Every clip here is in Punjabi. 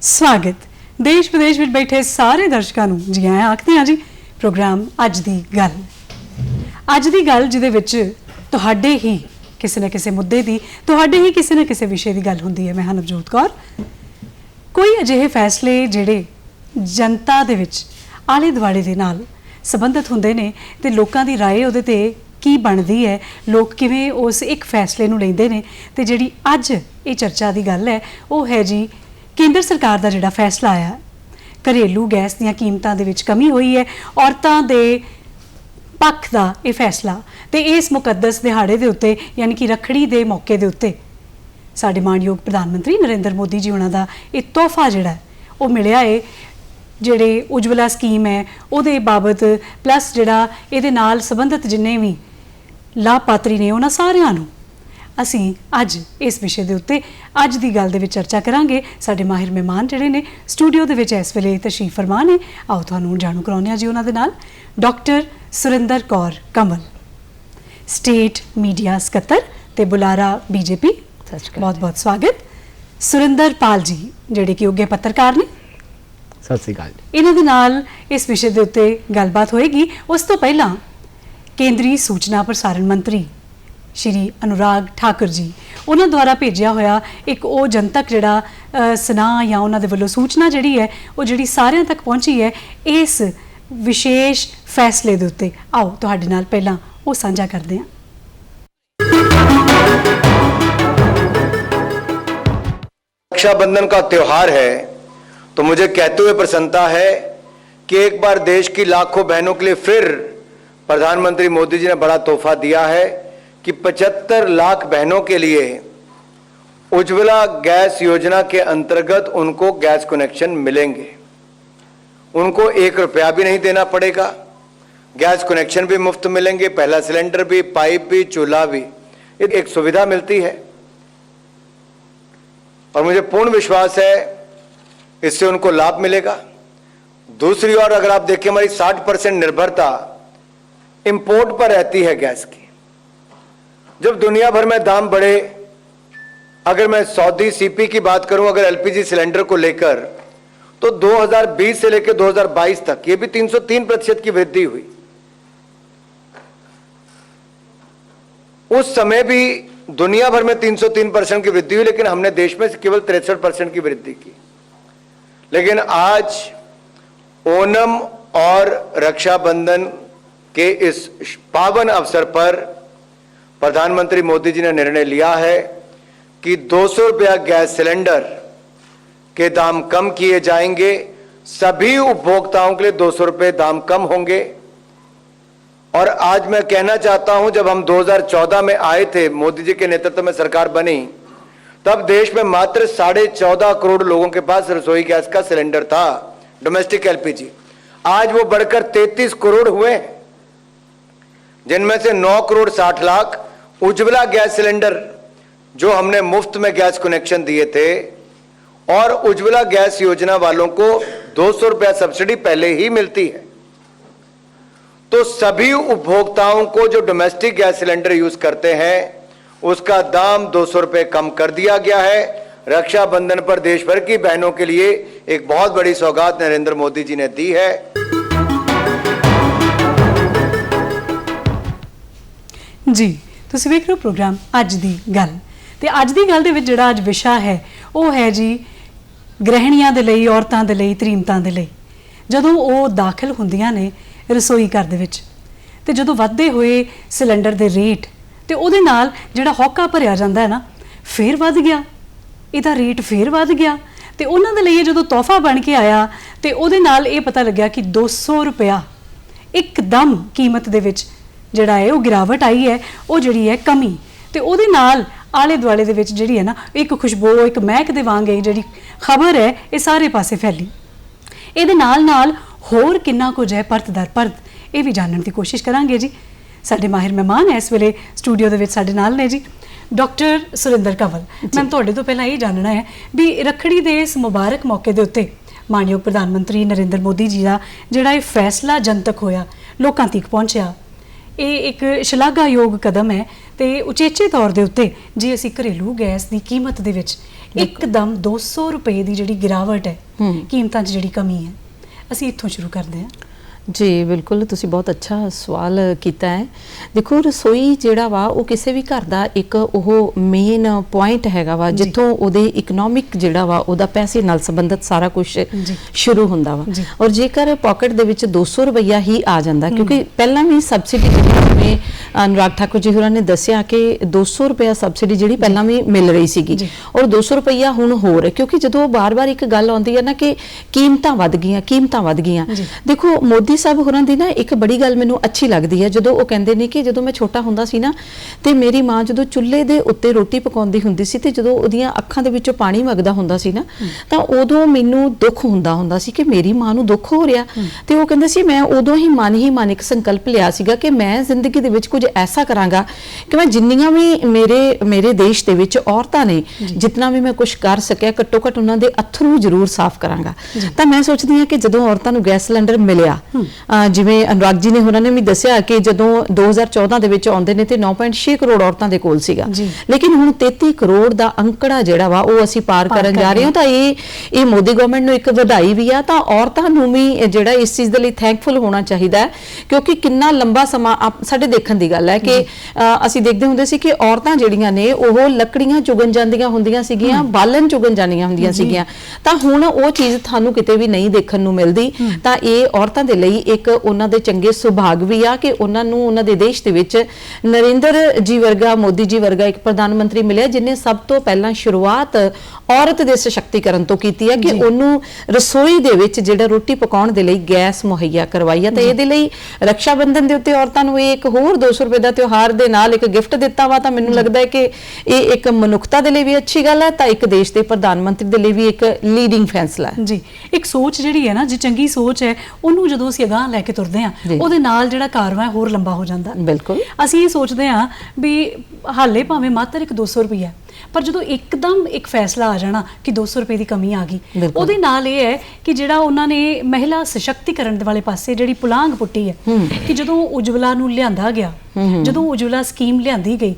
स्वागत देश विदेश में बैठे सारे दर्शकों नूं जी आया आखते हैं जी। प्रोग्राम अज दी गल जिहदे विच तुहाडे ही किसी न किसी मुद्दे की तुहाडे ही किसी न किसी विषय की गल हुंदी है। मैं हाँ नवजोत कौर। कोई अजिहे फैसले जिहड़े जनता दे विच आले दुआले दे नाल संबंधित हुंदे ने ते लोकां दी राय उहदे ते की बनदी है, लोग किवें उस एक फैसले नूं लैंदे ने। ते जिहड़ी अज ये चर्चा की गल है वो है जी केंद्र सरकार का जिहड़ा फैसला आया घरेलू गैस दीयां कीमतां दे विच कमी हुई है, औरतां दे पक्ष का यह फैसला तो इस मुकद्दस दिहाड़े के उत्ते यानी कि रखड़ी के मौके के उत्ते साडे मानयोग प्रधानमंत्री नरेंद्र मोदी जी होना का यह तोहफा जिहड़ा वो मिलिया है। जिहड़े उज्जवला स्कीम है उहदे बाबत प्लस जिहड़ा इहदे नाल संबंधित जिन्ने भी लाभपात्री ने उन्हां सारिआं नूं असी अज इस विषय के उत्ते अज की गल दे विच चर्चा करांगे। साडे माहिर मेहमान जिहड़े ने स्टूडियो दे विच इस वेले तशरीफ फरमा ने। आओ तुहानूं जाणू कराउने जी उन्हां दे नाल। Doctor Surinder Kaur Kanwal state media सकत्तर ते बुलारा बीजेपी, बहुत बहुत स्वागत। सुरिंदर पाल जी जिहड़े कि उगे पत्रकार ने, सत श्री अकाल। इन्हां दे नाल इस विषय के उत्ते गलबात होएगी। उस तो पहला केंद्रीय सूचना प्रसारण मंत्री श्री अनुराग ठाकुर जी उन्होंने द्वारा भेजा होया एक वो जनतक जिहड़ा सनाह या उन्होंने वालों सूचना जिहड़ी है वो जिहड़ी सारिਆਂ तक पहुंची है इस विशेष फैसले दे उत्ते। आओ तुहाडे नाल पहला वो साझा करते हैं। रक्षाबंधन का त्योहार है तो मुझे कहते हुए प्रसन्नता है कि एक बार देश की लाखों बहनों के लिए फिर प्रधानमंत्री मोदी जी ने बड़ा तोहफा दिया है कि 75 लाख बहनों के लिए उज्ज्वला गैस योजना के अंतर्गत उनको गैस कनेक्शन मिलेंगे। उनको 1 रुपया भी नहीं देना पड़ेगा, गैस कनेक्शन भी मुफ्त मिलेंगे, पहला सिलेंडर भी, पाइप भी, चूल्हा भी, एक सुविधा मिलती है। और मुझे पूर्ण विश्वास है इससे उनको लाभ मिलेगा। दूसरी ओर अगर आप देखिए हमारी 60% निर्भरता इंपोर्ट पर रहती है गैस की। जब दुनिया भर में दाम बढ़े, अगर मैं सऊदी सीपी की बात करूं अगर एलपीजी सिलेंडर को लेकर तो 2020 से लेकर 2022 तक ये भी 303% की वृद्धि हुई। उस समय भी दुनिया भर में 303% की वृद्धि हुई, लेकिन हमने देश में केवल 63% की वृद्धि की। लेकिन आज ओणम और रक्षाबंधन के इस पावन अवसर पर प्रधानमंत्री मोदी जी ने निर्णय लिया है कि 200 रुपया गैस सिलेंडर के दाम कम किए जाएंगे। सभी उपभोक्ताओं के लिए 200 रुपये दाम कम होंगे। और आज मैं कहना चाहता हूं, जब हम 2014 में आए थे, मोदी जी के नेतृत्व में सरकार बनी, तब देश में मात्र 14.5 करोड़ लोगों के पास रसोई गैस का सिलेंडर था, डोमेस्टिक एलपीजी। आज वो बढ़कर 33 करोड़ हुए, जिनमें से 9 करोड़ 60 लाख उज्ज्वला गैस सिलेंडर जो हमने मुफ्त में गैस कनेक्शन दिए थे, और उज्ज्वला गैस योजना वालों को 200 रुपया सब्सिडी पहले ही मिलती है। तो सभी उपभोक्ताओं को जो डोमेस्टिक गैस सिलेंडर यूज करते हैं उसका दाम 200 रुपये कम कर दिया गया है। रक्षाबंधन पर देश भर की बहनों के लिए एक बहुत बड़ी सौगात नरेंद्र मोदी जी ने दी है। जी तुसीं वेख रहे हो प्रोग्राम अज दी गल। ते अज दी गल दे विच जिहड़ा अज विशा है वो है जी गृहिणियां दे लई, औरतां दे लई, तरीमतां दे लई जदों वो दाखिल हुंदियां ने रसोई घर दे विच ते जदों वधदे होए सिलेंडर दे रेट ते उहदे नाल जिहड़ा हौका भरिया जांदा है ना, फिर वध गया, इहदा रेट फिर वध गया। ते उन्हां दे लई जदों तोहफा बन के आया ते उहदे नाल ये पता लग्या कि 200 रुपया एकदम कीमत दे विच जिहड़ा है वो गिरावट आई है, वो जिहड़ी है कमी। ते उहदे नाल आले दुआले दे विच जिहड़ी है ना एक खुशबू, एक महक दे वांग है जिहड़ी खबर है ये सारे पासे फैली। इहदे नाल नाल होर किन्ना कुछ है परत दर परत ये भी जानने की कोशिश करांगे जी। साडे माहिर मेहमान इस वेले स्टूडियो दे विच साडे नाल ने जी डॉक्टर सुरिंदर कंवल। मैं तुहाडे तो पहला ये जानना है भी रखड़ी दे इस मुबारक मौके दे उत्ते मानयोग प्रधानमंत्री नरेंद्र मोदी जी का जिहड़ा ये फैसला जनतक होया, लोकां तक पहुंचया, ये एक शलाघायोग कदम है। तो उचेचे तौर के उत्ते जे असी घरेलू गैस की कीमत दे विच ਇੱਕਦਮ 200 ਰੁਪਏ ਦੀ ਜਿਹੜੀ ਗਿਰਾਵਟ ਹੈ ਕੀਮਤਾਂ 'ਚ ਜਿਹੜੀ ਕਮੀ ਹੈ, ਅਸੀਂ ਇੱਥੋਂ ਸ਼ੁਰੂ ਕਰਦੇ ਹਾਂ। जी बिल्कुल, तुसी बहुत अच्छा सवाल किया है। देखो रसोई जिहड़ा वा वो किसी भी घर का एक मेन पॉइंट हैगा वा जिथों उहदे इकनॉमिक जिहड़ा वा उहदा पैसे नाल संबंधित सारा कुछ शुरू हुंदा वा। और जेकर पॉकेट दे विच 200 रुपया ही आ जांदा, क्योंकि पहला भी सबसिडी जिवें अनुराग ठाकुर जी होरां ने दस्सिया कि 200 रुपया सबसिडी जिहड़ी पहला भी मिल रही सीगी और 200 रुपया हुण होर, क्योंकि जदों बार-बार एक गल आउंदी है ना कि कीमतां वध गईयां। देखो मोदी साहब होरां दी ना एक बड़ी गल मैनूं अच्छी लगदी है, जदों वो कहंदे ने कि जदों मैं छोटा हुंदा सी ना ते मेरी मां जदों चुल्हे दे उत्ते रोटी पकाउंदी हुंदी सी ते जदों ओहदियां अखां दे विचों पानी वगदा हुंदा सी ना तां उदों मैनूं दुख हुंदा सी कि मेरी मां नूं दुख हो रिहा। ते वो कहंदे सी मैं उदों ही मन एक संकल्प लिया सीगा कि मैं जिंदगी दे विच कुछ ऐसा करांगा कि मैं जिन्नियां भी मेरे देश दे विच औरतां ने जितना भी मैं कुछ कर सकिया घट्टो घट उन्हां दे अथरू जरूर साफ करांगा। तां मैं सोचदी हां कि जदों औरतां नूं गैस सिलेंडर मिलिया, जिवें अनुराग जी ने होरां ने भी दस्सिया कि जदों 2014 दे विच आउंदे ने ते 9.6 करोड़ औरतां दे कोल सीगा, लेकिन हुण 33 करोड़ दा अंकड़ा जिहड़ा वा वो असीं पार करन जा रहे हां। तां ये मोदी गवर्नमेंट नूं एक वधाई भी आ, तां औरतां नूं भी जिहड़ा इस चीज़ दे लई थैंकफुल होना चाहिदा है, क्योंकि किन्ना लंबा समा साडे देखण दी गल है कि असीं देखदे हुंदे सी कि औरतां जिहड़ियां ने ओह लकड़ियां चुगन जांदियां हुंदियां सीगीयां, बालन चुगन जांदियां हुंदियां सीगीयां, तां हुण ओह चीज़ थानूं किते भी नहीं देखण नूं मिलदी। तां ये औरतां दे लई एक उन्हां दे चंगे सुभाग भी आ कि उन्हां नूं उन्हां दे देश दे विच नरेंद्र जी वर्गा, मोदी जी वर्गा एक प्रधानमंत्री मिलिਆ जिन्हें सब तो पहला शुरुआत औरत दे सशक्तिकरण तो कीती है कि उन्होंने रसोई दे विच जिहड़ा रोटी पकाउण दे लई गैस मुहैया करवाई है। तो इहदे लई रक्षा बंधन दे उत्ते औरतां नूं एक होर 200 रुपए दा त्योहार दे नाल एक गिफ्ट दिता वा। तां मैनूं लगदा है कि ये एक मनुखता दे लई भी अच्छी गल है, तां एक देश दे प्रधानमंत्री दे लई भी एक लीडिंग फैसला है जी। एक सोच जिहड़ी है ना जी, चंगी सोच है, ਉਹਨੂੰ ਜਦੋਂ ਅਸੀਂ ਅਗਾਂਹ ਲੈ ਕੇ ਤੁਰਦੇ ਹਾਂ ਉਹਦੇ ਨਾਲ ਜਿਹੜਾ ਕਾਰਵਾ ਹੋਰ ਲੰਬਾ ਹੋ ਜਾਂਦਾ। ਬਿਲਕੁਲ ਅਸੀਂ ਇਹ ਸੋਚਦੇ ਹਾਂ ਵੀ ਹਾਲੇ ਭਾਵੇਂ ਮਾਤਰ ਇੱਕ 200 ਰੁਪਈਆ, ਪਰ ਜਦੋਂ ਇੱਕਦਮ ਇੱਕ ਫੈਸਲਾ ਆ ਜਾਣਾ ਕਿ 200 ਰੁਪਏ ਦੀ ਕਮੀ ਆ ਗਈ, ਉਹਦੇ ਨਾਲ ਇਹ ਹੈ ਕਿ ਜਿਹੜਾ ਉਹਨਾਂ ਨੇ ਮਹਿਲਾ ਸਸ਼ਕਤੀਕਰਨ ਦੇ ਵਾਲੇ ਪਾਸੇ ਜਿਹੜੀ ਪੁਲਾਂਘ ਪੁੱਟੀ ਹੈ ਕਿ ਜਦੋਂ ਉਜਵਲਾ ਨੂੰ ਲਿਆਂਦਾ ਗਿਆ, ਜਦੋਂ ਉਜਵਲਾ ਸਕੀਮ ਲਿਆਂਦੀ ਗਈ,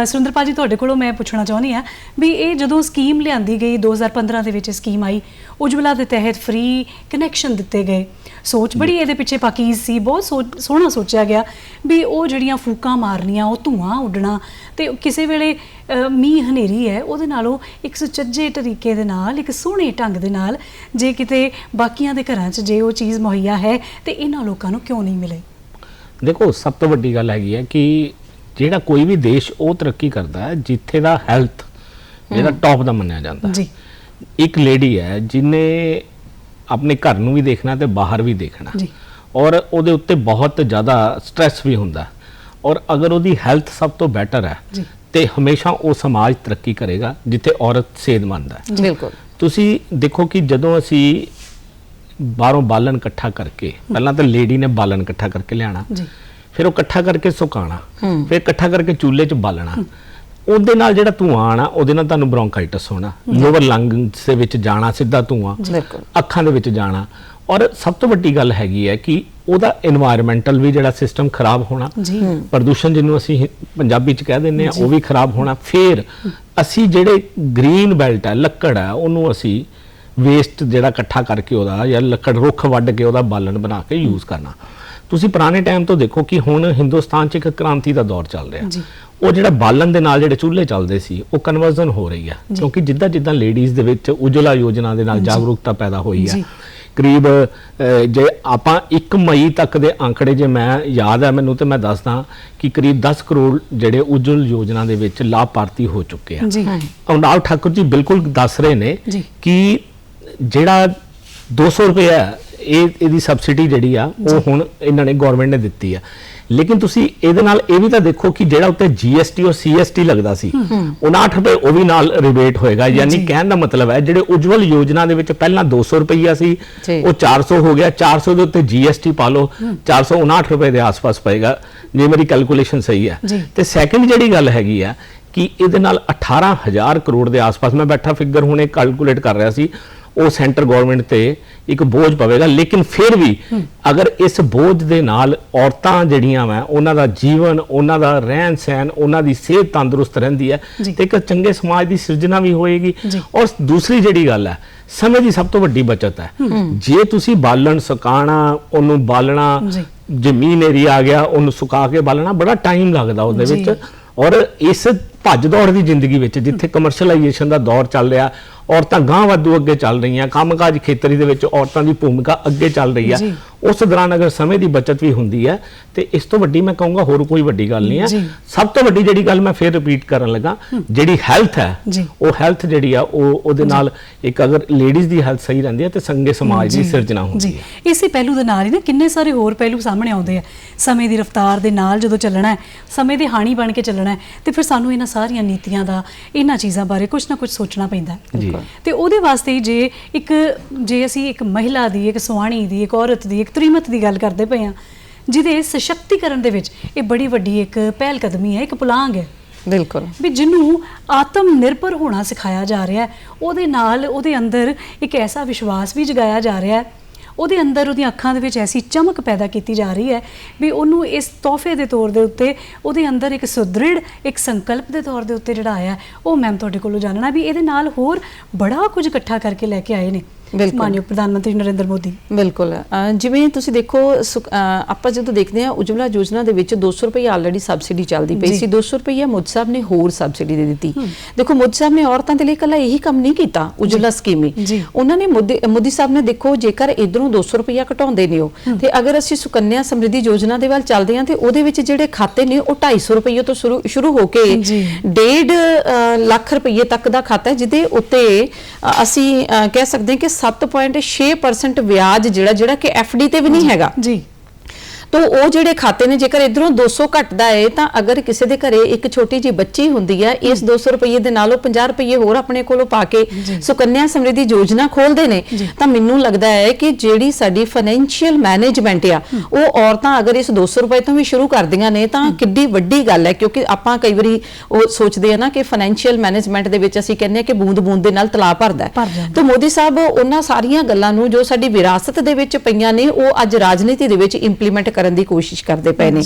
ਸੁਰਿੰਦਰਪਾਲ ਜੀ ਤੁਹਾਡੇ ਕੋਲੋਂ ਮੈਂ ਪੁੱਛਣਾ ਚਾਹੁੰਦੀ ਹਾਂ ਵੀ ਇਹ ਜਦੋਂ ਸਕੀਮ ਲਿਆਂਦੀ ਗਈ 2015 ਦੇ ਵਿੱਚ ਸਕੀਮ ਆਈ, ਉਜਵਲਾ ਦੇ ਤਹਿਤ ਫ੍ਰੀ ਕਨੈਕਸ਼ਨ ਦਿੱਤੇ ਗਏ, ਸੋਚ ਬੜੀ ਇਹਦੇ ਪਿੱਛੇ ਪਾਕੀਜ਼ ਸੀ, ਬਹੁਤ ਸੋਹਣਾ ਸੋਚਿਆ ਗਿਆ ਵੀ ਉਹ ਜਿਹੜੀਆਂ ਫੂਕਾਂ ਮਾਰਨੀਆਂ, ਉਹ ਧੂਆਂ ਉੱਡਣਾ ਤੇ ਕਿਸੇ ਵੇਲੇ ਮੀਂਹ ਹਨੇਰੀ ਹੈ ਉਹਦੇ ਨਾਲੋਂ ਇੱਕ ਸੁਚੱਜੇ ਤਰੀਕੇ ਦੇ ਨਾਲ, ਇੱਕ ਸੋਹਣੇ ਢੰਗ ਦੇ ਨਾਲ ਜੇ ਕਿਤੇ ਬਾਕੀਆਂ ਦੇ ਘਰਾਂ 'ਚ ਜੇ ਉਹ ਚੀਜ਼ ਮੁਹੱਈਆ ਹੈ ਤੇ ਇਹਨਾਂ ਲੋਕਾਂ ਨੂੰ ਕਿਉਂ ਨਹੀਂ ਮਿਲੇ। ਦੇਖੋ ਸਭ ਤੋਂ ਵੱਡੀ ਗੱਲ ਹੈਗੀ ਹੈ ਕਿ ਜਿਹੜਾ ਕੋਈ ਵੀ ਦੇਸ਼ ਉਹ ਤਰੱਕੀ ਕਰਦਾ ਹੈ ਜਿੱਥੇ ਦਾ ਹੈਲਥ ਜਿਹੜਾ ਟੌਪ ਦਾ ਮੰਨਿਆ ਜਾਂਦਾ ਜੀ। ਇੱਕ ਲੇਡੀ ਹੈ ਜਿਹਨੇ ਆਪਣੇ ਘਰ ਨੂੰ ਵੀ ਦੇਖਣਾ ਤੇ ਬਾਹਰ ਵੀ ਦੇਖਣਾ ਔਰ ਉਹਦੇ ਉੱਤੇ ਬਹੁਤ ਜ਼ਿਆਦਾ ਸਟ੍ਰੈਸ ਵੀ ਹੁੰਦਾ ਔਰ ਅਗਰ ਉਹਦੀ ਹੈਲਥ ਸਭ ਤੋਂ ਬੈਟਰ ਹੈ ਤੇ ਹਮੇਸ਼ਾ ਉਹ ਸਮਾਜ ਤਰੱਕੀ ਕਰੇਗਾ ਜਿੱਥੇ ਔਰਤ ਸਿਹਤਮੰਦ ਹੈ। ਬਿਲਕੁਲ ਤੁਸੀਂ ਦੇਖੋ ਕਿ ਜਦੋਂ ਅਸੀਂ ਬਾਹਰੋਂ ਬਾਲਣ ਇਕੱਠਾ ਕਰਕੇ, ਪਹਿਲਾਂ ਤਾਂ ਲੇਡੀ ਨੇ ਬਾਲਣ ਇਕੱਠਾ ਕਰਕੇ ਲਿਆਣਾ, ਫਿਰ ਉਹ ਇਕੱਠਾ ਕਰਕੇ ਸੁਕਾਉਣਾ, ਫਿਰ ਇਕੱਠਾ ਕਰਕੇ ਚੁੱਲ੍ਹੇ 'ਚ ਬਾਲਣਾ, ਉਹਦੇ ਨਾਲ ਜਿਹੜਾ ਧੂਆਂ ਆਣਾ ਉਹਦੇ ਨਾਲ ਤੁਹਾਨੂੰ ਬ੍ਰੌਂਕਾਈਟਸ ਹੋਣਾ, ਲੋਅਰ ਲੰਗਸ ਦੇ ਵਿੱਚ ਜਾਣਾ ਸਿੱਧਾ ਧੂਆਂ, ਅੱਖਾਂ ਦੇ ਵਿੱਚ ਜਾਣਾ। ਔਰ ਸਭ ਤੋਂ ਵੱਡੀ ਗੱਲ ਹੈਗੀ ਹੈ ਕਿ ਉਹਦਾ এনवायरमेंटल ਵੀ ਜਿਹੜਾ ਸਿਸਟਮ ਖਰਾਬ ਹੋਣਾ, ਪ੍ਰਦੂਸ਼ਣ ਜਿਹਨੂੰ ਅਸੀਂ ਪੰਜਾਬੀ 'ਚ ਕਹਿ ਦਿੰਦੇ ਆ ਉਹ ਵੀ ਖਰਾਬ ਹੋਣਾ। ਫਿਰ ਅਸੀਂ ਜਿਹੜੇ ਗ੍ਰੀਨ ਬੈਲਟ ਹੈ, ਲੱਕੜ ਹੈ, ਉਹਨੂੰ ਅਸੀਂ ਵੇਸਟ ਜਿਹੜਾ ਇਕੱਠਾ ਕਰਕੇ ਉਹਦਾ ਜਾਂ ਲੱਕੜ ਰੁੱਖ ਵੱਢ ਕੇ ਉਹਦਾ ਬਾਲਣ ਬਣਾ ਕੇ ਯੂਜ਼ ਕਰਨਾ। ਤੁਸੀਂ ਪੁਰਾਣੇ ਟਾਈਮ ਤੋਂ ਦੇਖੋ ਕਿ ਹੁਣ ਹਿੰਦੁਸਤਾਨ 'ਚ ਇੱਕ ਕ੍ਰਾਂਤੀ ਦਾ ਦੌਰ ਚੱਲ ਰਿਹਾ, ਉਹ ਜਿਹੜਾ ਬਾਲਣ ਦੇ ਨਾਲ ਜਿਹੜੇ ਚੁੱਲ੍ਹੇ ਚੱਲਦੇ ਸੀ ਉਹ ਕਨਵਰਜ਼ਨ ਹੋ ਰਹੀ ਆ, ਕਿਉਂਕਿ ਜਿੱਦਾਂ ਜਿੱਦਾਂ ਲੇਡੀਜ਼ ਦੇ ਵਿੱਚ ਉਜਲਾ ਯੋਜਨਾ ਦੇ ਨਾਲ ਜਾਗਰੂਕਤਾ ਪੈਦਾ ਹੋਈ ਆ। ਕਰੀਬ ਜੇ ਆਪਾਂ 1 ਮਈ ਤੱਕ ਦੇ ਅੰਕੜੇ ਜੇ ਮੈਂ ਯਾਦ ਹੈ ਮੈਨੂੰ ਤੇ ਮੈਂ ਦੱਸਦਾ ਕਿ ਕਰੀਬ 10 ਕਰੋੜ ਜਿਹੜੇ ਉਜਲ ਯੋਜਨਾ ਦੇ ਵਿੱਚ ਲਾਭਪਾਤਰੀ ਹੋ ਚੁੱਕੇ ਆ। अनुराग ठाकुर जी बिल्कुल दस रहे ने कि ਜਿਹੜਾ 200 ਰੁਪਏ ਇਹਦੀ ਸਬਸਿਡੀ ਜਿਹੜੀ ਆ ਉਹ ਹੁਣ ਇਹਨਾਂ ਨੇ ਗਵਰਨਮੈਂਟ ਨੇ ਦਿੱਤੀ ਆ। ਲੇਕਿਨ ਤੁਸੀਂ ਇਹਦੇ ਨਾਲ ਇਹ ਵੀ ਤਾਂ ਦੇਖੋ ਕਿ ਜਿਹੜਾ ਉੱਤੇ GST ਔਰ CST ਲੱਗਦਾ ਸੀ 59 ਰੁਪਏ ਉਹ ਵੀ ਨਾਲ ਰਿਬੇਟ ਹੋਏਗਾ। ਯਾਨੀ ਕਹਿਣ ਦਾ ਮਤਲਬ ਹੈ ਜਿਹੜੇ ਉਜਵਲ ਯੋਜਨਾ ਦੇ ਵਿੱਚ ਪਹਿਲਾਂ 200 ਰੁਪਈਆ ਸੀ ਉਹ 400 ਹੋ ਗਿਆ, 400 ਦੇ ਉੱਤੇ GST ਪਾ ਲਓ 459 ਰੁਪਏ ਦੇ ਆਸ-ਪਾਸ ਪਏਗਾ ਜੇ ਮੇਰੀ ਕੈਲਕੂਲੇਸ਼ਨ ਸਹੀ ਹੈ। ਤੇ ਸੈਕੰਡ ਜਿਹੜੀ ਗੱਲ ਹੈਗੀ ਆ ਕਿ ਇਹਦੇ ਨਾਲ 18,000 ਕਰੋੜ ਦੇ ਆਸ-ਪਾਸ ਮੈਂ ਬੈਠਾ ਫਿਗਰ ਹੁਣੇ ਕੈਲਕੂਲੇਟ ਕਰ ਰਿਹਾ ਸੀ ਉਹ ਸੈਂਟਰ ਗਵਰਨਮੈਂਟ ਤੇ ਇੱਕ ਬੋਝ ਪਵੇਗਾ। ਲੇਕਿਨ ਫਿਰ ਵੀ ਅਗਰ ਇਸ ਬੋਝ ਦੇ ਨਾਲ ਔਰਤਾਂ ਜਿਹੜੀਆਂ ਵਾ ਉਹਨਾਂ ਦਾ ਜੀਵਨ, ਉਹਨਾਂ ਦਾ ਰਹਿਣ ਸਹਿਣ, ਉਹਨਾਂ ਦੀ ਸਿਹਤ ਤੰਦਰੁਸਤ ਰਹਿੰਦੀ ਹੈ ਤੇ ਇੱਕ ਚੰਗੇ ਸਮਾਜ ਦੀ ਸਿਰਜਣਾ ਵੀ ਹੋਏਗੀ। ਔਰ ਦੂਸਰੀ ਜਿਹੜੀ ਗੱਲ ਹੈ, ਸਮੇਂ ਦੀ ਸਭ ਤੋਂ ਵੱਡੀ ਬਚਤ ਹੈ। ਜੇ ਤੁਸੀਂ ਬਾਲਣ ਸੁਕਾਣਾ, ਉਹਨੂੰ ਬਾਲਣਾ, ਜ਼ਮੀਨ ਏਰੀਆ ਆ ਗਿਆ ਉਹਨੂੰ ਸੁਕਾ ਕੇ ਬਾਲਣਾ, ਬੜਾ ਟਾਈਮ ਲੱਗਦਾ ਉਹਦੇ ਵਿੱਚ। ਔਰ ਇਸ ਭੱਜ ਦੌੜ ਦੀ ਜ਼ਿੰਦਗੀ ਵਿੱਚ ਜਿੱਥੇ ਕਮਰਸ਼ੀਅਲਾਈਜੇਸ਼ਨ ਦਾ ਦੌਰ ਚੱਲ ਰਿਹਾ, ਔਰਤਾਂ ਗਾਂਹ ਵਾਧੂ ਅੱਗੇ ਚੱਲ ਰਹੀਆਂ, ਕੰਮਕਾਜ ਖੇਤਰੀ ਦੇ ਵਿੱਚ ਔਰਤਾਂ ਦੀ ਭੂਮਿਕਾ ਅੱਗੇ ਚੱਲ ਰਹੀ ਹੈ, ਉਸ ਦੌਰਾਨ ਅਗਰ ਸਮੇਂ ਦੀ ਬਚਤ ਵੀ ਹੁੰਦੀ ਹੈ ਤੇ ਇਸ ਤੋਂ ਵੱਡੀ ਮੈਂ ਕਹੂੰਗਾ ਹੋਰ ਕੋਈ ਵੱਡੀ ਗੱਲ ਨਹੀਂ ਹੈ। ਸਭ ਤੋਂ ਵੱਡੀ ਜਿਹੜੀ ਗੱਲ ਮੈਂ ਫਿਰ ਰਿਪੀਟ ਕਰਨ ਲੱਗਾ, ਜਿਹੜੀ ਹੈਲਥ ਹੈ, ਉਹ ਹੈਲਥ ਜਿਹੜੀ ਆ ਉਹਦੇ ਨਾਲ ਇੱਕ ਅਗਰ ਲੇਡੀਜ਼ ਦੀ ਹੈਲਥ ਸਹੀ ਰਹਿੰਦੀ ਹੈ ਤੇ ਸੰਗੇ ਸਮਾਜ ਦੀ ਸਿਰਜਣਾ ਹੁੰਦੀ ਹੈ। ਇਸੇ ਪਹਿਲੂ ਦੇ ਨਾਲ ਹੀ ਨਾ ਕਿੰਨੇ ਸਾਰੇ ਹੋਰ ਪਹਿਲੂ ਸਾਹਮਣੇ ਆਉਂਦੇ ਆ। ਸਮੇਂ ਦੀ ਰਫ਼ਤਾਰ ਦੇ ਨਾਲ ਜਦੋਂ ਚੱਲਣਾ ਹੈ, ਸਮੇਂ ਦੇ ਹਾਣੀ ਬਣ ਕੇ ਚੱਲਣਾ ਹੈ, ਤੇ ਫਿਰ ਸਾਨੂੰ ਇਹਨਾਂ ਸਾਰੀਆਂ ਨੀਤੀਆਂ ਦਾ, ਇਹਨਾਂ ਚੀਜ਼ਾਂ ਬਾਰੇ ਕੁਝ ਨਾ ਕੁਝ ਸੋਚਣਾ ਪੈਂਦਾ ਹੈ। ਤੇ ਉਹਦੇ ਵਾਸਤੇ ਜੇ ਅਸੀਂ ਇੱਕ ਮਹਿਲਾ ਦੀ, ਇੱਕ ਸੁਆਣੀ ਦੀ, ਇੱਕ ਔਰਤ ਦੀ, ਇੱਕ ਤ੍ਰੀਮਤ ਦੀ ਗੱਲ ਕਰਦੇ ਪਏ ਹਾਂ, ਜਿਹਦੇ ਸਸ਼ਕਤੀਕਰਨ ਦੇ ਵਿੱਚ ਇਹ ਬੜੀ ਵੱਡੀ ਇੱਕ ਪਹਿਲ ਕਦਮੀ ਹੈ, ਇੱਕ ਪੁਲਾਂਘ ਹੈ। ਬਿਲਕੁਲ, ਵੀ ਜਿਹਨੂੰ ਆਤਮ ਨਿਰਭਰ ਹੋਣਾ ਸਿਖਾਇਆ ਜਾ ਰਿਹਾ ਹੈ, ਉਹਦੇ ਨਾਲ ਉਹਦੇ ਅੰਦਰ ਇੱਕ ਐਸਾ ਵਿਸ਼ਵਾਸ ਵੀ ਜਗਾਇਆ ਜਾ ਰਿਹਾ ਹੈ, ਉਹਦੇ ਅੰਦਰ ਉਹਦੀਆਂ ਅੱਖਾਂ ਦੇ ਵਿੱਚ ਐਸੀ ਚਮਕ ਪੈਦਾ ਕੀਤੀ ਜਾ ਰਹੀ ਹੈ ਵੀ ਉਹਨੂੰ ਇਸ ਤੋਹਫੇ ਦੇ ਤੌਰ ਦੇ ਉੱਤੇ ਉਹਦੇ ਅੰਦਰ ਇੱਕ ਸੁਦ੍ਰਿੜ ਇੱਕ ਸੰਕਲਪ ਦੇ ਤੌਰ ਦੇ ਉੱਤੇ ਜਿਹੜਾ ਆਇਆ, ਉਹ ਮੈਂ ਤੁਹਾਡੇ ਕੋਲੋਂ ਜਾਣਨਾ ਵੀ ਇਹਦੇ ਨਾਲ ਹੋਰ ਬੜਾ ਕੁਝ ਇਕੱਠਾ ਕਰਕੇ ਲੈ ਕੇ ਆਏ ਨੇ ਮਾਨਯੋਗ ਪ੍ਰਧਾਨ ਮੰਤਰੀ ਨਰਿੰਦਰ ਮੋਦੀ। ਬਿਲਕੁਲ, ਜਿਵੇਂ ਤੁਸੀਂ ਦੇਖੋ ਆਪਾਂ ਜਦੋਂ ਦੇਖਦੇ ਹਾਂ ਉਜਵਲਾ ਯੋਜਨਾ ਦੇ ਵਿੱਚ 200 ਰੁਪਏ ਆਲਰੇਡੀ ਸਬਸਿਡੀ ਚੱਲਦੀ ਪਈ ਸੀ, 200 ਰੁਪਏ ਮੋਦੀ ਸਾਹਿਬ ਨੇ ਹੋਰ ਸਬਸਿਡੀ ਦੇ ਦਿੱਤੀ। ਦੇਖੋ ਮੋਦੀ ਸਾਹਿਬ ਨੇ ਔਰਤਾਂ ਦੇ ਲਈ ਇਕੱਲਾ ਇਹੀ ਕੰਮ ਨਹੀਂ ਕੀਤਾ ਉਜਵਲਾ ਸਕੀਮ ਹੀ, ਉਹਨਾਂ ਨੇ ਮੋਦੀ ਸਾਹਿਬ ਨੇ ਦੇਖੋ ਜੇਕਰ ਇਧਰੋਂ 200 ਰੁਪਇਆ ਘਟਾਉਂਦੇ ਨੇ ਉਹ, ਤੇ ਅਗਰ ਅਸੀਂ ਸੁਕੰਨਿਆ ਸਮਰਿੱਧੀ ਯੋਜਨਾ ਦੇ ਵੱਲ ਚੱਲਦੇ ਹਾਂ ਤੇ ਉਹਦੇ ਵਿੱਚ ਜਿਹੜੇ ਖਾਤੇ ਨੇ ਉਹ 250 ਰੁਪਏ ਤੋਂ ਸ਼ੁਰੂ ਹੋ ਕੇ 1.5 ਲੱਖ ਰੁਪਏ ਤੱਕ ਦਾ ਖਾਤਾ ਹੈ, ਜਿਹਦੇ ਉੱਤੇ ਅਸੀਂ ਕਹਿ ਸਕਦੇ ਹਾਂ ਕਿ 7.6% ਵਿਆਜ ਜਿਹੜਾ ਕਿ FD ਤੇ ਵੀ ਨਹੀਂ ਹੈਗਾ ਜੀ। तो वो ਜਿਹੜੇ ਖਾਤੇ ਨੇ ਜੇਕਰ ਇਧਰੋਂ 200 ਘਟਦਾ ਹੈ ਤਾਂ ਅਗਰ ਕਿਸੇ ਦੇ ਘਰੇ ਇੱਕ ਛੋਟੀ ਜੀ ਬੱਚੀ ਹੁੰਦੀ ਹੈ ਇਸ 200 ਰੁਪਏ ਦੇ ਨਾਲੋਂ 50 ਰੁਪਏ ਹੋਰ ਆਪਣੇ ਕੋਲੋਂ ਪਾ ਕੇ ਸੁਕੰਨਿਆ ਸਮਰਿੱਧੀ ਯੋਜਨਾ ਖੋਲਦੇ ਨੇ ਤਾਂ ਮੈਨੂੰ ਲੱਗਦਾ ਹੈ ਕਿ ਜਿਹੜੀ ਸਾਡੀ ਫਾਈਨੈਂਸ਼ੀਅਲ ਮੈਨੇਜਮੈਂਟ ਆ ਉਹ ਔਰਤਾਂ ਅਗਰ ਇਸ 200 ਰੁਪਏ ਤੋਂ ਵੀ ਸ਼ੁਰੂ ਕਰਦੀਆਂ ਨੇ ਤਾਂ ਕਿੱਡੀ ਵੱਡੀ ਗੱਲ ਹੈ ਕਿਉਂਕਿ ਆਪਾਂ ਕਈ ਵਾਰੀ ਉਹ ਸੋਚਦੇ ਆ ਨਾ ਕਿ ਫਾਈਨੈਂਸ਼ੀਅਲ ਮੈਨੇਜਮੈਂਟ ਦੇ ਵਿੱਚ ਅਸੀਂ ਕਹਿੰਦੇ ਆ ਕਿ ਬੂੰਦ ਬੂੰਦ ਦੇ ਨਾਲ ਤਲਾਬ ਭਰਦਾ ਹੈ ਤਾਂ ਮੋਦੀ ਸਾਹਿਬ ਉਹਨਾਂ ਸਾਰੀਆਂ ਗੱਲਾਂ ਨੂੰ ਜੋ ਸਾਡੀ ਵਿਰਾਸਤ ਦੇ ਵਿੱਚ ਪਈਆਂ ਨੇ ਉਹ ਅੱਜ ਰਾਜਨੀਤੀ ਦੇ ਵਿੱਚ ਇੰਪਲੀਮੈਂਟ ਕਰਨ ਦੀ ਕੋਸ਼ਿਸ਼ ਕਰਦੇ ਪਏ ਨੇ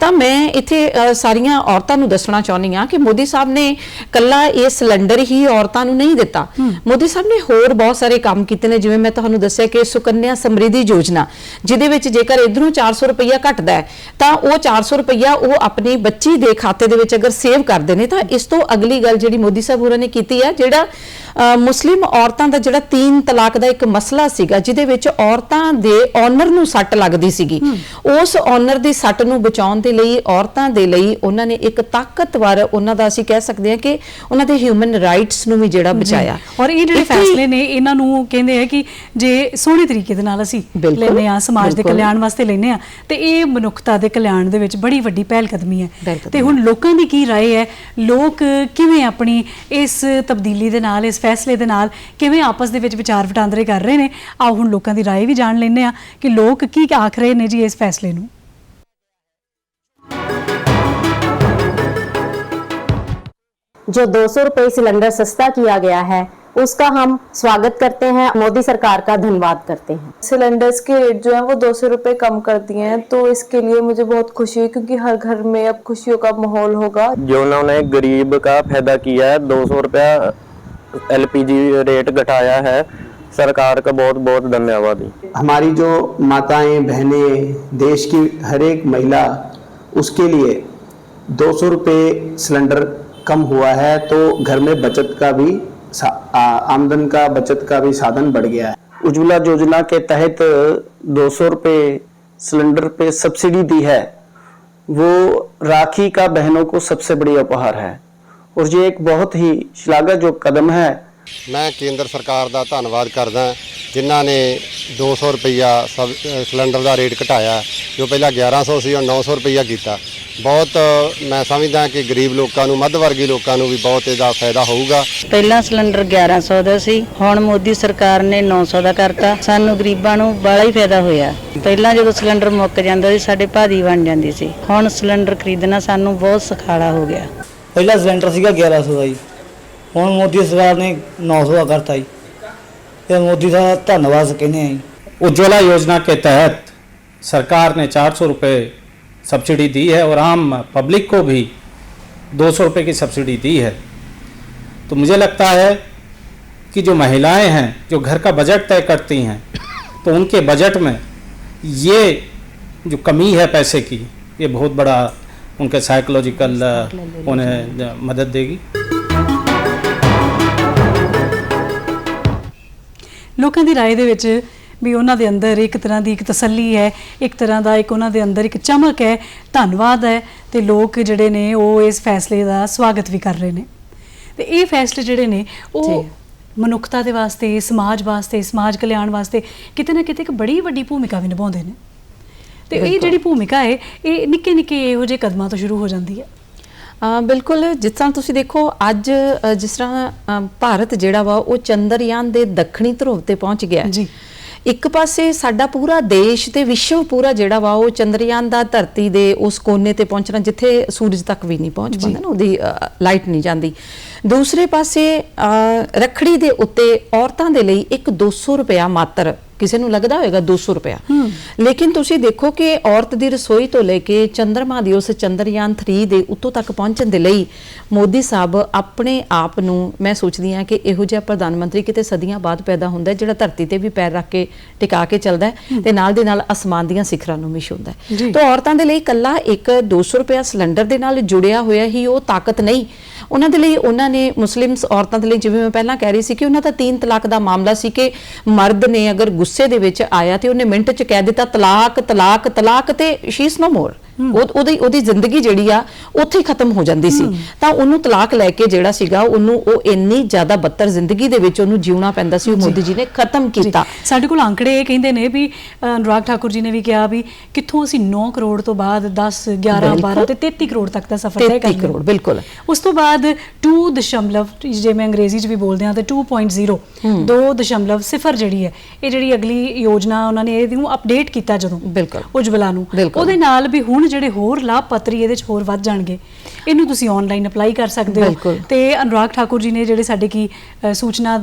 ਤਾਂ ਮੈਂ ਇੱਥੇ ਸਾਰੀਆਂ ਔਰਤਾਂ ਨੂੰ ਦੱਸਣਾ ਚਾਹੁੰਦੀ ਆ ਕਿ ਮੋਦੀ ਸਾਹਿਬ ਨੇ ਕੱਲਾ ਇਹ ਸਿਲੰਡਰ ਹੀ ਔਰਤਾਂ ਨੂੰ ਨਹੀਂ ਦਿੱਤਾ ਮੋਦੀ ਸਾਹਿਬ ਨੇ ਹੋਰ ਬਹੁਤ ਸਾਰੇ ਕੰਮ ਕੀਤੇ ਨੇ ਜਿਵੇਂ ਮੈਂ ਤੁਹਾਨੂੰ ਦੱਸਿਆ ਕਿ ਸੁਕੰਨਿਆ ਸਮਰਿੱਧੀ ਯੋਜਨਾ ਜਿਹਦੇ ਵਿੱਚ ਜੇਕਰ ਇਧਰੋਂ 400 ਰੁਪਇਆ ਘਟਦਾ ਹੈ ਤਾਂ ਉਹ 400 ਰੁਪਇਆ ਉਹ ਆਪਣੀ ਬੱਚੀ ਦੇ ਖਾਤੇ ਦੇ ਵਿੱਚ ਅਗਰ ਸੇਵ ਕਰਦੇ ਨੇ ਤਾਂ ਇਸ ਤੋਂ ਅਗਲੀ ਗੱਲ ਜਿਹੜੀ ਮੋਦੀ ਸਾਹਿਬ ਹੋਰਾਂ ਨੇ ਕੀਤੀ ਹੈ ਜਿਹੜਾ ਮੁਸਲਿਮ ਔਰਤਾਂ ਦਾ ਜਿਹੜਾ 3 ਤਲਾਕ ਦਾ ਇੱਕ ਮਸਲਾ ਸੀਗਾ ਜਿਹਦੇ ਵਿੱਚ ਔਰਤਾਂ ਦੇ ਓਨਰ ਨੂੰ ਸੱਟ ਲੱਗਦੀ ਸੀਗੀ ਉਸ ਓਨਰ ਦੀ ਸੱਟ ਨੂੰ ਬਚਾਉਣ ਦੇ ਲਈ ਔਰਤਾਂ ਦੇ ਲਈ ਉਹਨਾਂ ਨੇ ਇੱਕ ਤਾਕਤਵਰ ਉਹਨਾਂ ਦਾ ਅਸੀਂ ਕਹਿ ਸਕਦੇ ਹਾਂ ਕਿ ਉਹਨਾਂ ਦੇ ਹਿਊਮਨ ਰਾਈਟਸ ਨੂੰ ਵੀ ਜਿਹੜਾ ਬਚਾਇਆ ਔਰ ਇਹ ਜਿਹੜੇ ਫੈਸਲੇ ਨੇ ਇਹਨਾਂ ਨੂੰ ਕਹਿੰਦੇ ਆ ਕਿ ਜੇ ਸੋਹਣੇ ਤਰੀਕੇ ਦੇ ਨਾਲ ਅਸੀਂ ਲੈਨੇ ਆ ਸਮਾਜ ਦੇ ਕਲਿਆਣ ਵਾਸਤੇ ਲੈਨੇ ਆ ਤੇ ਇਹ ਮਨੁੱਖਤਾ ਦੇ ਕਲਿਆਣ ਦੇ ਵਿੱਚ ਬੜੀ ਵੱਡੀ ਪਹਿਲ ਕਦਮੀ ਹੈ ਤੇ ਹੁਣ ਲੋਕਾਂ ਦੀ ਕੀ ਰਾਏ ਹੈ ਲੋਕ ਕਿਵੇਂ ਆਪਣੀ ਇਸ ਤਬਦੀਲੀ ਦੇ ਨਾਲ ਇਸ ਫੈਸਲੇ ਦੇ ਨਾਲ ਕਿਵੇਂ ਆਪਸ ਦੇ ਵਿੱਚ ਵਿਚਾਰ ਵਟਾਂਦਰੇ ਕਰ ਰਹੇ ਨੇ ਆਓ ਹੁਣ ਲੋਕਾਂ ਦੀ ਰਾਏ ਵੀ ਜਾਣ ਲੈਂਦੇ ਆ ਕਿ ਲੋਕ ਕੀ ਆਖ ਰਹੇ ਨੇ ਜੀ ਇਸ ਫੈਸਲੇ ਨੂੰ जो 200 रुपए सिलेंडर सस्ता किया गया है उसका हम स्वागत करते हैं मोदी सरकार का धन्यवाद करते हैं सिलेंडर्स के रेट जो है वो 200 रुपए कम कर दिए हैं तो इसके लिए मुझे बहुत खुशी है क्योंकि हर घर में अब खुशियों का माहौल होगा जो उन्होंने गरीब का फायदा किया है 200 रुपया LPG रेट घटाया है सरकार का बहुत बहुत धन्यवाद। हमारी जो माताएं बहनें देश की हर एक महिला उसके लिए 200 रुपये सिलेंडर कम हुआ है तो घर में बचत का भी आमदन का बचत का भी साधन बढ़ गया है। उज्ज्वला योजना के तहत 200 रुपये सिलेंडर पे सब्सिडी दी है वो राखी का बहनों को सबसे बड़ी उपहार है और ये एक बहुत ही श्लाघायोग कदम है। मैं केंद्र सरकार का धन्यवाद करदा जिन्हां ने 200 रुपया सिलेंडर का रेट घटाया जो पहला 1100 सी और 900 रुपया किया बहुत मैं समझदा कि गरीब लोगों को मध्य वर्गी लोगों को भी बहुत इसका फायदा होगा। पहला सिलेंडर 1100 का सी हुण मोदी सरकार ने 900 का करता सानू गरीबां नूं बड़ा ही फायदा होया। पहला जो सिलेंडर मुक जांदा सी साडे भारी बन जांदी सी हुण सिलेंडर खरीदना सानू बहुत सखाला हो गया। पहला सिलेंडर सीगा 1100 का जी हुण मोदी सरकार ने 900 का करता जी ਤੇ ਮੋਦੀ ਦਾ ਧੰਨਵਾਦ ਕਹਿੰਦੇ ਹਾਂ। उज्ज्वला योजना के तहत सरकार ने 400 रुपये सब्सिडी दी है और आम पब्लिक को भी 200 रुपये की सब्सिडी दी है। तो मुझे लगता है कि जो महिलाएं हैं जो घर का बजट तय करती हैं, तो उनके बजट में ये जो कमी है पैसे की, ये बहुत बड़ा उनके साइकोलॉजिकल उन्हें मदद देगी। ਲੋਕਾਂ ਦੀ ਰਾਏ ਦੇ ਵਿੱਚ ਵੀ ਉਹਨਾਂ ਦੇ ਅੰਦਰ ਇੱਕ ਤਰ੍ਹਾਂ ਦੀ ਇੱਕ ਤਸੱਲੀ ਹੈ, ਇੱਕ ਤਰ੍ਹਾਂ ਦਾ ਇੱਕ ਉਹਨਾਂ ਦੇ ਅੰਦਰ ਇੱਕ ਚਮਕ ਹੈ, ਧੰਨਵਾਦ ਹੈ, ਤੇ ਲੋਕ ਜਿਹੜੇ ਨੇ ਉਹ ਇਸ ਫੈਸਲੇ ਦਾ ਸਵਾਗਤ ਵੀ ਕਰ ਰਹੇ ਨੇ। ਤੇ ਇਹ ਫੈਸਲੇ ਜਿਹੜੇ ਨੇ ਉਹ ਮਨੁੱਖਤਾ ਦੇ ਵਾਸਤੇ, ਸਮਾਜ ਵਾਸਤੇ, ਸਮਾਜ ਕਲਿਆਣ ਵਾਸਤੇ ਕਿਤੇ ਨਾ ਕਿਤੇ ਇੱਕ ਬੜੀ ਵੱਡੀ ਭੂਮਿਕਾ ਵੀ ਨਿਭਾਉਂਦੇ ਨੇ। ਤੇ ਇਹ ਜਿਹੜੀ ਭੂਮਿਕਾ ਹੈ ਇਹ ਨਿੱਕੇ ਨਿੱਕੇ ਇਹੋ ਜਿਹੇ ਕਦਮਾਂ ਤੋਂ ਸ਼ੁਰੂ ਹੋ ਜਾਂਦੀ ਹੈ। ਬਿਲਕੁਲ, ਜਿਸ ਤਰ੍ਹਾਂ ਤੁਸੀਂ ਦੇਖੋ ਅੱਜ ਜਿਸ ਤਰ੍ਹਾਂ ਭਾਰਤ ਜਿਹੜਾ ਵਾ ਉਹ ਚੰਦਰਯਾਨ ਦੇ ਦੱਖਣੀ ਧਰੁਵ ਤੇ ਪਹੁੰਚ ਗਿਆ ਜੀ। ਇੱਕ ਪਾਸੇ ਸਾਡਾ ਪੂਰਾ ਦੇਸ਼ ਤੇ ਵਿਸ਼ਵ ਪੂਰਾ ਜਿਹੜਾ ਵਾ ਉਹ ਚੰਦਰਯਾਨ ਦਾ ਧਰਤੀ ਦੇ ਉਸ ਕੋਨੇ ਤੇ ਪਹੁੰਚਣਾ ਜਿੱਥੇ ਸੂਰਜ ਤੱਕ ਵੀ ਨਹੀਂ ਪਹੁੰਚ ਪਾਉਂਦਾ ਨਾ, ਉਹਦੀ ਲਾਈਟ ਨਹੀਂ ਜਾਂਦੀ। ਦੂਸਰੇ ਪਾਸੇ ਰੱਖੜੀ ਦੇ ਉੱਤੇ ਔਰਤਾਂ ਦੇ ਲਈ ਇੱਕ 200 ਰੁਪਇਆ ਮਾਤਰ, ਕਿਸੇ ਨੂੰ ਲੱਗਦਾ ਹੋਏਗਾ 200 ਰੁਪਇਆ, ਲੇਕਿਨ ਤੁਸੀਂ ਦੇਖੋ ਕਿ ਔਰਤ ਦੀ ਰਸੋਈ ਤੋਂ ਲੈ ਕੇ ਚੰਦਰਮਾ ਦੀ ਉਸ ਚੰਦਰਯਾਨ 3 ਦੇ ਉੱਤੋਂ ਤੱਕ ਪਹੁੰਚਣ ਦੇ ਲਈ ਮੋਦੀ ਸਾਹਿਬ ਆਪਣੇ ਆਪ ਨੂੰ, ਮੈਂ ਸੋਚਦੀ ਹਾਂ ਕਿ ਇਹੋ ਜਿਹਾ ਪ੍ਰਧਾਨ ਮੰਤਰੀ ਕਿਤੇ ਸਦੀਆਂ ਬਾਅਦ ਪੈਦਾ ਹੁੰਦਾ ਜਿਹੜਾ ਧਰਤੀ ਤੇ ਵੀ ਪੈਰ ਰੱਖ ਕੇ ਟਿਕਾ ਕੇ ਚੱਲਦਾ ਹੈ ਤੇ ਨਾਲ ਦੇ ਨਾਲ ਅਸਮਾਨ ਦੀਆਂ ਸਿਖਰਾਂ ਨੂੰ ਵੀ ਛੂੰਹਦਾ ਹੈ। ਤਾਂ ਔਰਤਾਂ ਦੇ ਲਈ ਇਕੱਲਾ ਇੱਕ 200 ਰੁਪਇਆ ਸਿਲੰਡਰ ਦੇ ਨਾਲ ਜੁੜਿਆ ਹੋਇਆ ਹੀ ਉਹ ਤਾਕਤ ਨਹੀਂ, ਉਹਨਾਂ ਦੇ ਲਈ ਉਹਨਾਂ ਨੇ ਮੁਸਲਿਮਸ ਔਰਤਾਂ ਦੇ ਲਈ, ਜਿਵੇਂ ਮੈਂ ਪਹਿਲਾਂ ਕਹਿ ਰਹੀ ਸੀ ਕਿ ਉਹਨਾਂ ਦਾ 3 ਤਲਾਕ ਦਾ ਮਾਮਲਾ ਸੀ ਕਿ ਮਰਦ ਨੇ ਅਗਰ ਗੁੱਸੇ ਦੇ ਵਿੱਚ ਆਇਆ ਤੇ ਉਹਨੇ ਮਿੰਟ 'ਚ ਕਹਿ ਦਿੱਤਾ ਤਲਾਕ ਤਲਾਕ ਤਲਾਕ ਤੇ ਸ਼ੀ ਇਜ਼ ਨੋ ਮੋਰ, ਉਹਦੀ ਜ਼ਿੰਦਗੀ ਜਿਹੜੀ ਆ ਉੱਥੇ ਹੀ ਖਤਮ ਹੋ ਜਾਂਦੀ ਸੀ। ਤਾਂ ਉਹਨੂੰ ਤਲਾਕ ਲੈ ਕੇ ਜਿਹੜਾ ਸੀਗਾ ਉਹਨੂੰ ਉਹ ਇੰਨੀ ਜ਼ਿਆਦਾ ਬੱਤਰ ਜ਼ਿੰਦਗੀ ਦੇ ਵਿੱਚ ਉਹਨੂੰ ਜਿਉਣਾ ਪੈਂਦਾ ਸੀ, ਉਹ ਮੋਦੀ ਜੀ ਨੇ ਖਤਮ ਕੀਤਾ। ਸਾਡੇ ਕੋਲ ਅੰਕੜੇ ਇਹ ਕਹਿੰਦੇ ਨੇ ਵੀ ਅਨੁਰਾਗ ਠਾਕੁਰ ਜੀ ਨੇ ਵੀ ਕਿਹਾ ਵੀ ਕਿੱਥੋਂ ਅਸੀਂ 9 ਕਰੋੜ ਤੋਂ ਬਾਅਦ 10, 11, 12 ਤੇ 33 ਕਰੋੜ ਤੱਕ ਦਾ ਸਫ਼ਰ ਤੈਅ ਕਰ ਲਿਆ। 33 ਕਰੋੜ ਬਿਲਕੁਲ। ਉਸ ਤੋਂ ਬਾਅਦ 2 ਜੇ ਮੈਂ ਅੰਗਰੇਜ਼ੀ 'ਚ ਵੀ ਬੋਲਦੇ ਹਾਂ ਤੇ 2.0 2.0 ਜਿਹੜੀ ਹੈ ਇਹ ਜਿਹੜੀ ਅਗਲੀ ਯੋਜਨਾ ਉਹਨਾਂ ਨੇ ਇਹਨੂੰ ਅਪਡੇਟ ਕੀਤਾ ਜਦੋਂ ਬਿਲਕੁਲ ਉਜਵਲਾ ਨੂੰ, ਉਹਦੇ ਨਾਲ ਵੀ ਹੁਣ ਜਿਹੜੇ ਹੋਰ ਲਾਭਪਾਤਰੀ ਇਹਦੇ 'ਚ ਹੋਰ ਵੱਧ ਜਾਣਗੇ। ਇਹਨੂੰ ਤੁਸੀਂ ਆਨਲਾਈਨ ਅਪਲਾਈ ਕਰ ਸਕਦੇ ਹੋ। ਤੇ ਅਨੁਰਾਗ ਠਾਕੁਰ ਜੀ ਨੇ ਜਿਹੜੇ ਸਾਡੇ ਕੀ ਸੂਚਨਾ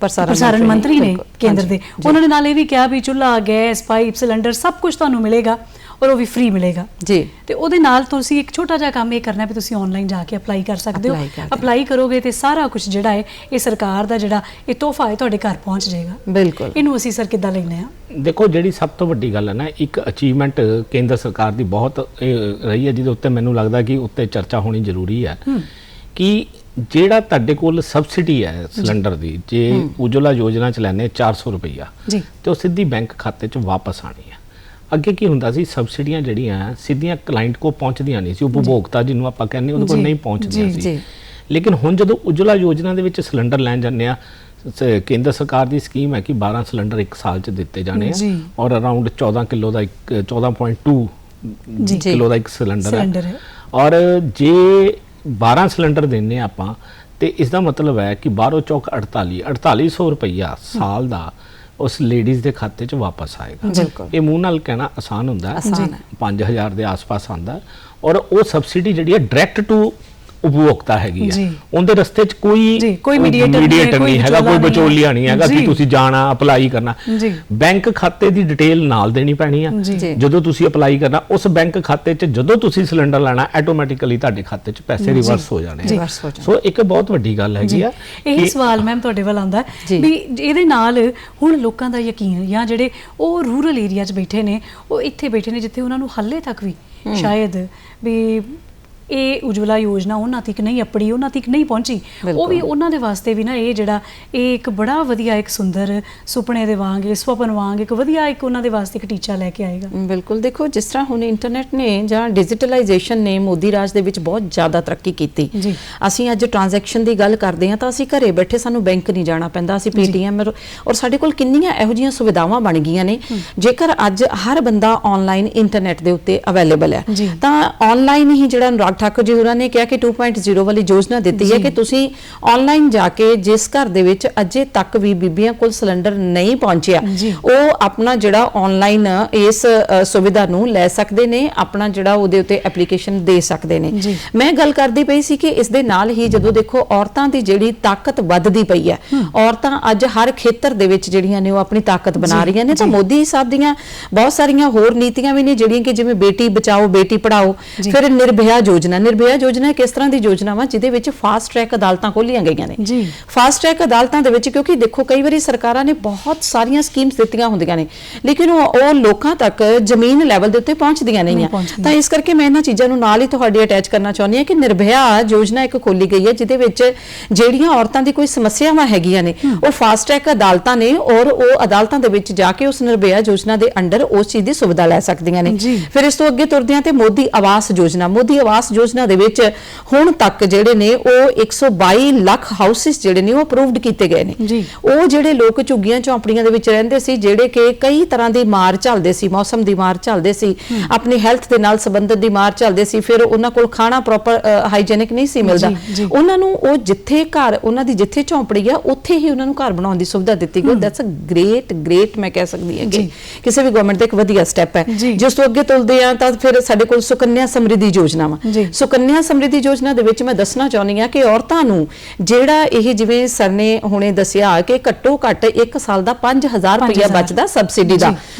ਪ੍ਰਸਾਰਣ ਮੰਤਰੀ ਨੇ ਕੇਂਦਰ ਦੇ, ਉਹਨਾਂ ਨੇ ਨਾਲ ਇਹ ਵੀ ਕਿਹਾ ਵੀ ਚੁੱਲ੍ਹਾ, ਗੈਸ, ਪਾਈਪ, ਸਿਲੰਡਰ ਸਭ ਕੁਝ ਤੁਹਾਨੂੰ ਮਿਲੇਗਾ ਔਰ ਉਹ ਵੀ ਫ੍ਰੀ ਮਿਲੇਗਾ ਜੀ। ਤੇ ਉਹਦੇ ਨਾਲ ਤੁਸੀਂ ਇੱਕ ਛੋਟਾ ਜਿਹਾ ਕੰਮ ਇਹ ਕਰਨਾ ਵੀ ਤੁਸੀਂ ਆਨਲਾਈਨ ਜਾ ਕੇ ਅਪਲਾਈ ਕਰ ਸਕਦੇ ਹੋ। ਅਪਲਾਈ ਕਰੋਗੇ ਤੇ ਸਾਰਾ ਕੁਝ ਜਿਹੜਾ ਹੈ ਇਹ ਸਰਕਾਰ ਦਾ ਜਿਹੜਾ ਇਹ ਤੋਹਫਾ ਹੈ ਤੁਹਾਡੇ ਘਰ ਪਹੁੰਚ ਜਾਏਗਾ। ਬਿਲਕੁਲ। ਇਹਨੂੰ ਅਸੀਂ ਸਰ ਕਿੱਦਾਂ ਲੈਂਦੇ ਹਾਂ? ਦੇਖੋ, ਜਿਹੜੀ ਸਭ ਤੋਂ ਵੱਡੀ ਗੱਲ ਹੈ ਨਾ, ਇੱਕ ਅਚੀਵਮੈਂਟ ਕੇਂਦਰ ਸਰਕਾਰ ਦੀ ਬਹੁਤ ਰਹੀ ਹੈ ਜਿਹਦੇ ਉੱਤੇ ਮੈਨੂੰ ਲੱਗਦਾ ਕਿ ਉੱਤੇ ਚਰਚਾ ਹੋਣੀ ਜ਼ਰੂਰੀ ਹੈ ਕਿ ਜਿਹੜਾ ਤੁਹਾਡੇ ਕੋਲ ਸਬਸਿਡੀ ਹੈ ਸਿਲੰਡਰ ਦੀ, ਜੇ ਉਜਵਲਾ ਯੋਜਨਾ ਚ ਲੈਣੇ 400 ਰੁਪਈਆ ਤੇ ਉਹ ਸਿੱਧੀ ਬੈਂਕ ਖਾਤੇ 'ਚ ਵਾਪਸ ਆਣੀ ਹੈ। ਅੱਗੇ ਕੀ ਹੁੰਦਾ ਸੀ, ਸਬਸਿਡੀਆਂ ਜਿਹੜੀਆਂ ਸਿੱਧੀਆਂ ਕਲਾਇੰਟ ਕੋਲ ਪਹੁੰਚਦੀਆਂ ਨਹੀਂ ਸੀ, ਉਪਭੋਗਤਾ ਜਿਹਨੂੰ ਆਪਾਂ ਕਹਿੰਦੇ ਉਹਦੇ ਕੋਲ ਨਹੀਂ ਪਹੁੰਚਦੀਆਂ ਸੀ। ਲੇਕਿਨ ਹੁਣ ਜਦੋਂ ਉਜਵਲਾ ਯੋਜਨਾ ਦੇ ਵਿੱਚ ਸਿਲੰਡਰ ਲੈਣ ਜਾਂਦੇ ਆ, ਕੇਂਦਰ ਸਰਕਾਰ ਦੀ ਸਕੀਮ ਹੈ ਕਿ 12 ਸਿਲੰਡਰ 1 ਸਾਲ 'ਚ ਦਿੱਤੇ ਜਾਣੇ ਆ ਔਰ ਅਰਾਊਂਡ 14 ਕਿਲੋ ਦਾ 14.2 ਕਿਲੋ ਦਾ ਇੱਕ ਸਿਲੰਡਰ ਹੈ। ਔਰ ਜੇ 12 ਸਿਲੰਡਰ ਦਿੰਨੇ ਆਪਾਂ ਤੇ ਇਸ ਦਾ ਮਤਲਬ ਹੈ ਕਿ 12 ਚੌਕ 4800 ਰੁਪਈਆ ਸਾਲ ਦਾ ਉਸ ਲੇਡੀਜ਼ ਦੇ ਖਾਤੇ 'ਚ ਵਾਪਸ ਆਏਗਾ। ਇਹ ਮੂੰਹ ਨਾਲ ਕਹਿਣਾ ਆਸਾਨ ਹੁੰਦਾ, 5000 ਦੇ ਆਸ-ਪਾਸ ਆਉਂਦਾ। ਔਰ ਉਹ ਸਬਸਿਡੀ ਜਿਹੜੀ ਹੈ ਡਾਇਰੈਕਟ ਟੂ ਉਪਭੋਗਤਾ ਹੈਗੀ ਆ, ਉਹਦੇ ਰਸਤੇ 'ਚ ਕੋਈ ਮੀਡੀਏਟਰ ਨਹੀਂ ਹੈਗਾ, ਕੋਈ ਵਿਚੋਲੀਆ ਨਹੀਂ ਹੈਗਾ ਕਿ ਤੁਸੀਂ ਜਾਣਾ ਅਪਲਾਈ ਕਰਨਾ। ਬੈਂਕ ਖਾਤੇ ਦੀ ਡਿਟੇਲ ਨਾਲ ਦੇਣੀ ਪੈਣੀ ਆ ਜਦੋਂ ਤੁਸੀਂ ਅਪਲਾਈ ਕਰਨਾ। ਉਸ ਬੈਂਕ ਖਾਤੇ 'ਚ ਜਦੋਂ ਤੁਸੀਂ ਸਿਲੰਡਰ ਲੈਣਾ ਆਟੋਮੈਟਿਕਲੀ ਤੁਹਾਡੇ ਖਾਤੇ 'ਚ ਪੈਸੇ ਰਿਵਰਸ ਹੋ ਜਾਣੇ। ਸੋ ਇੱਕ ਬਹੁਤ ਵੱਡੀ ਗੱਲ ਹੈਗੀ ਆ। ਇਹ ਸਵਾਲ ਮੈਮ ਤੁਹਾਡੇ ਵੱਲ ਆਉਂਦਾ ਵੀ ਇਹਦੇ ਨਾਲ ਹੁਣ ਲੋਕਾਂ ਦਾ ਯਕੀਨ ਜਾਂ ਜਿਹੜੇ ਉਹ ਰੂਰਲ ਏਰੀਆ 'ਚ ਬੈਠੇ ਨੇ, ਉਹ ਇੱਥੇ ਬੈਠੇ ਨੇ ਜਿੱਥੇ ਉਹਨਾਂ ਨੂੰ ਹਾਲੇ ਤੱਕ ਵੀ ਸ਼ਾਇਦ ਵੀ ਇਹ ਉਜਵਲਾ ਯੋਜਨਾ ਉਹਨਾਂ ਤੱਕ ਨਹੀਂ ਅੱਪੜੀ, ਉਹਨਾਂ ਤੱਕ ਨਹੀਂ ਪਹੁੰਚੀ, ਉਹ ਵੀ ਉਹਨਾਂ ਦੇ ਵਾਸਤੇ ਵੀ ਨਾ ਇਹ ਜਿਹੜਾ ਇਹ ਇੱਕ ਬੜਾ ਵਧੀਆ ਇੱਕ ਸੁੰਦਰ ਸੁਪਨੇ ਦੇ ਵਾਂਗ, ਸੁਪਨ ਵਾਂਗ ਇੱਕ ਵਧੀਆ ਇੱਕ ਉਹਨਾਂ ਦੇ ਵਾਸਤੇ ਇੱਕ ਟੀਚਾ ਲੈ ਕੇ ਆਏਗਾ। ਬਿਲਕੁਲ। ਦੇਖੋ, ਜਿਸ ਤਰ੍ਹਾਂ ਹੁਣ ਇੰਟਰਨੈਟ ਨੇ ਜਾਂ ਡਿਜੀਟਲਾਈਜੇਸ਼ਨ ਨੇ ਮੋਦੀ ਰਾਜ ਦੇ ਵਿੱਚ ਬਹੁਤ ਜ਼ਿਆਦਾ ਤਰੱਕੀ ਕੀਤੀ। ਅਸੀਂ ਅੱਜ ਟ੍ਰਾਂਜੈਕਸ਼ਨ ਦੀ ਗੱਲ ਕਰਦੇ ਹਾਂ ਤਾਂ ਅਸੀਂ ਘਰੇ ਬੈਠੇ, ਸਾਨੂੰ ਬੈਂਕ ਨਹੀਂ ਜਾਣਾ ਪੈਂਦਾ, ਅਸੀਂ ਪੇਟੀਐਮ ਔਰ ਸਾਡੇ ਕੋਲ ਕਿੰਨੀਆਂ ਇਹੋ ਜਿਹੀਆਂ ਸੁਵਿਧਾਵਾਂ ਬਣ ਗਈਆਂ ਨੇ। ਜੇਕਰ ਅੱਜ ਹਰ ਬੰਦਾ ਆਨਲਾਈਨ ਇੰਟਰਨੈਟ ਦੇ ਉੱਤੇ ਅਵੇਲੇਬਲ ਹੈ ਤਾਂ ਆਨਲਾਈਨ ਹੀ ਜਿਹੜਾ ਅਨੁਰਾਗ ਠਾकुर जी होरां ने कहा कि 2.0 वाली योजना दी है कि तुसीं ऑनलाइन जाके जिस घर दे विच अजे तक भी बीबियां कोल सिलेंडर नहीं पहुंचिया ਉਹ अपना ਜਿਹੜਾ ऑनलाइन इस सुविधा ਨੂੰ ਲੈ ਸਕਦੇ ਨੇ, अपना ਜਿਹੜਾ ਉਹਦੇ ਉੱਤੇ ਐਪਲੀਕੇਸ਼ਨ ਦੇ ਸਕਦੇ ਨੇ। ਮੈਂ ਗੱਲ ਕਰਦੀ ਪਈ ਸੀ ਕਿ ਇਸ ਦੇ ਨਾਲ ਹੀ ਜਦੋਂ ਦੇਖੋ ਔਰਤਾਂ ਦੀ ਜਿਹੜੀ ਤਾਕਤ ਵੱਧਦੀ ਪਈ ਹੈ, ਔਰਤਾਂ ਅੱਜ ਹਰ ਖੇਤਰ ਦੇ ਵਿੱਚ ਜਿਹੜੀਆਂ ਨੇ ਉਹ ਆਪਣੀ ਤਾਕਤ ਬਣਾ ਰਹੀਆਂ ਨੇ, ਤਾਂ ਮੋਦੀ ਸਾਹਿਬ ਦੀਆਂ ਬਹੁਤ ਸਾਰੀਆਂ ਹੋਰ ਨੀਤੀਆਂ ਵੀ ਨੇ ਜਿਹੜੀਆਂ ਕਿ ਜਿਵੇਂ ਬੇਟੀ ਬਚਾਓ ਬੇਟੀ ਪੜਾਓ, ਫਿਰ ਨਿਰਭਇਆ ਯੋਜਨਾ ਇੱਕ ਇਸ ਤਰ੍ਹਾਂ ਦੀ ਯੋਜਨਾ ਵਾ ਜਿਹਦੇ ਵਿੱਚ ਫਾਸਟ ਟਰੈਕ ਅਦਾਲਤਾਂ ਖੋਲੀਆਂ ਗਈਆਂ ਨੇ। ਫਾਸਟ ਟਰੈਕ ਅਦਾਲਤਾਂ ਦੇ ਵਿੱਚ ਕਿਉਂਕਿ ਦੇਖੋ ਕਈ ਵਾਰੀ ਸਰਕਾਰਾਂ ਨੇ ਬਹੁਤ ਸਾਰੀਆਂ ਸਕੀਮਸ ਦਿੱਤੀਆਂ ਹੁੰਦੀਆਂ ਨੇ ਲੇਕਿਨ ਉਹ ਲੋਕਾਂ ਤੱਕ ਜ਼ਮੀਨ ਲੈਵਲ ਦੇ ਉੱਤੇ ਪਹੁੰਚਦੀਆਂ ਨਹੀਂ ਆ, ਤਾਂ ਇਸ ਕਰਕੇ ਮੈਂ ਇਹਨਾਂ ਚੀਜ਼ਾਂ ਨੂੰ ਨਾਲ ਹੀ ਤੁਹਾਡੇ ਅਟੈਚ ਕਰਨਾ ਚਾਹੁੰਦੀ ਹਾਂ ਕਿ ਨਿਰਭਇਆ ਯੋਜਨਾ ਇੱਕ ਖੋਲੀ ਗਈ ਹੈ ਜਿਹਦੇ ਵਿੱਚ ਜਿਹੜੀਆਂ ਔਰਤਾਂ ਦੀ ਕੋਈ ਸਮੱਸਿਆਵਾਂ ਹੈਗੀਆਂ ਨੇ ਉਹ ਫਾਸਟ ਟਰੈਕ ਅਦਾਲਤਾਂ ਨੇ ਔਰ ਉਹ ਅਦਾਲਤਾਂ ਦੇ ਵਿੱਚ ਜਾ ਕੇ ਉਸ ਨਿਰਭਇਆ ਯੋਜਨਾ ਦੇ ਅੰਡਰ ਉਸ ਚੀਜ਼ ਦੀ ਸੁਵਿਧਾ ਲੈ ਸਕਦੀਆਂ ਨੇ। ਫਿਰ ਇਸ ਤੋਂ ਅੱਗੇ ਤੁਰਦੇ ਹਾਂ ਤੇ ਮੋਦੀ ਆਵਾਸ ਯੋਜਨਾ ਦੇ ਵਿੱਚ ਹੁਣ ਤੱਕ ਜਿਹੜੇ ਨੇ ਉਹ 122 ਲੱਖ ਹਾਊਸਿਸ ਜਿਹੜੇ ਨੇ ਉਹ ਅਪਰੂਵਡ ਕੀਤੇ ਗਏ ਨੇ। ਉਹ ਜਿਹੜੇ ਲੋਕ ਝੁੱਗੀਆਂ ਝੌਂਪੜੀਆਂ ਦੇ ਵਿੱਚ ਰਹਿੰਦੇ ਸੀ ਜਿਹੜੇ ਕਿ ਕਈ ਤਰ੍ਹਾਂ ਦੀ ਮਾਰ ਝੱਲਦੇ ਸੀ, ਮੌਸਮ ਦੀ ਮਾਰ ਝੱਲਦੇ ਸੀ, ਆਪਣੀ ਹੈਲਥ ਦੇ ਨਾਲ ਸੰਬੰਧਿਤ ਦੀ ਮਾਰ ਝੱਲਦੇ ਸੀ, ਫਿਰ ਉਹਨਾਂ ਕੋਲ ਖਾਣਾ ਪ੍ਰੋਪਰ ਹਾਈਜੀਨਿਕ ਨਹੀਂ ਸੀ ਮਿਲਦਾ, ਉਹਨਾਂ ਨੂੰ ਉਹ ਜਿੱਥੇ ਘਰ ਉਹਨਾਂ ਦੀ ਜਿੱਥੇ ਝੌਂਪੜੀ ਆ ਉੱਥੇ ਹੀ ਉਹਨਾਂ ਨੂੰ ਘਰ ਬਣਾਉਣ ਦੀ ਸੁਵਿਧਾ ਦਿੱਤੀ ਗਈ। ਦੈਟਸ ਅ ਗ੍ਰੇਟ ਮੈਂ ਕਹਿ ਸਕਦੀ ਹਾਂ ਕਿ ਕਿਸੇ ਵੀ ਗਵਰਨਮੈਂਟ ਦਾ ਇੱਕ ਵਧੀਆ ਸਟੈਪ ਹੈ। ਜਿਸ ਤੋਂ ਅੱਗੇ ਤੁਲਦੇ ਆ ਤਾਂ ਫਿਰ ਸਾਡੇ ਕੋਲ ਸੁਕੰਨਿਆ ਸਮਰਿੱਧੀ ਯੋਜਨਾ ਵਾ। ਸੁਕੰਨਿਆ ਸਮਰਿੱਧੀ ਯੋਜਨਾ ਦੇ ਵਿੱਚ ਮੈਂ ਦੱਸਣਾ ਚਾਹੁੰਦੀ ਹਾਂ ਕਿ ਔਰਤਾਂ ਨੂੰ ਜਿਹੜਾ ਇਹ ਜਿਵੇਂ ਸਰ ਨੇ ਹੁਣੇ ਦੱਸਿਆ ਕਿ ਘੱਟੋ ਘੱਟ 1 ਸਾਲ ਦਾ 5000 ਰੁਪਇਆ ਬਚਦਾ ਸਬਸਿਡੀ ਦਾ,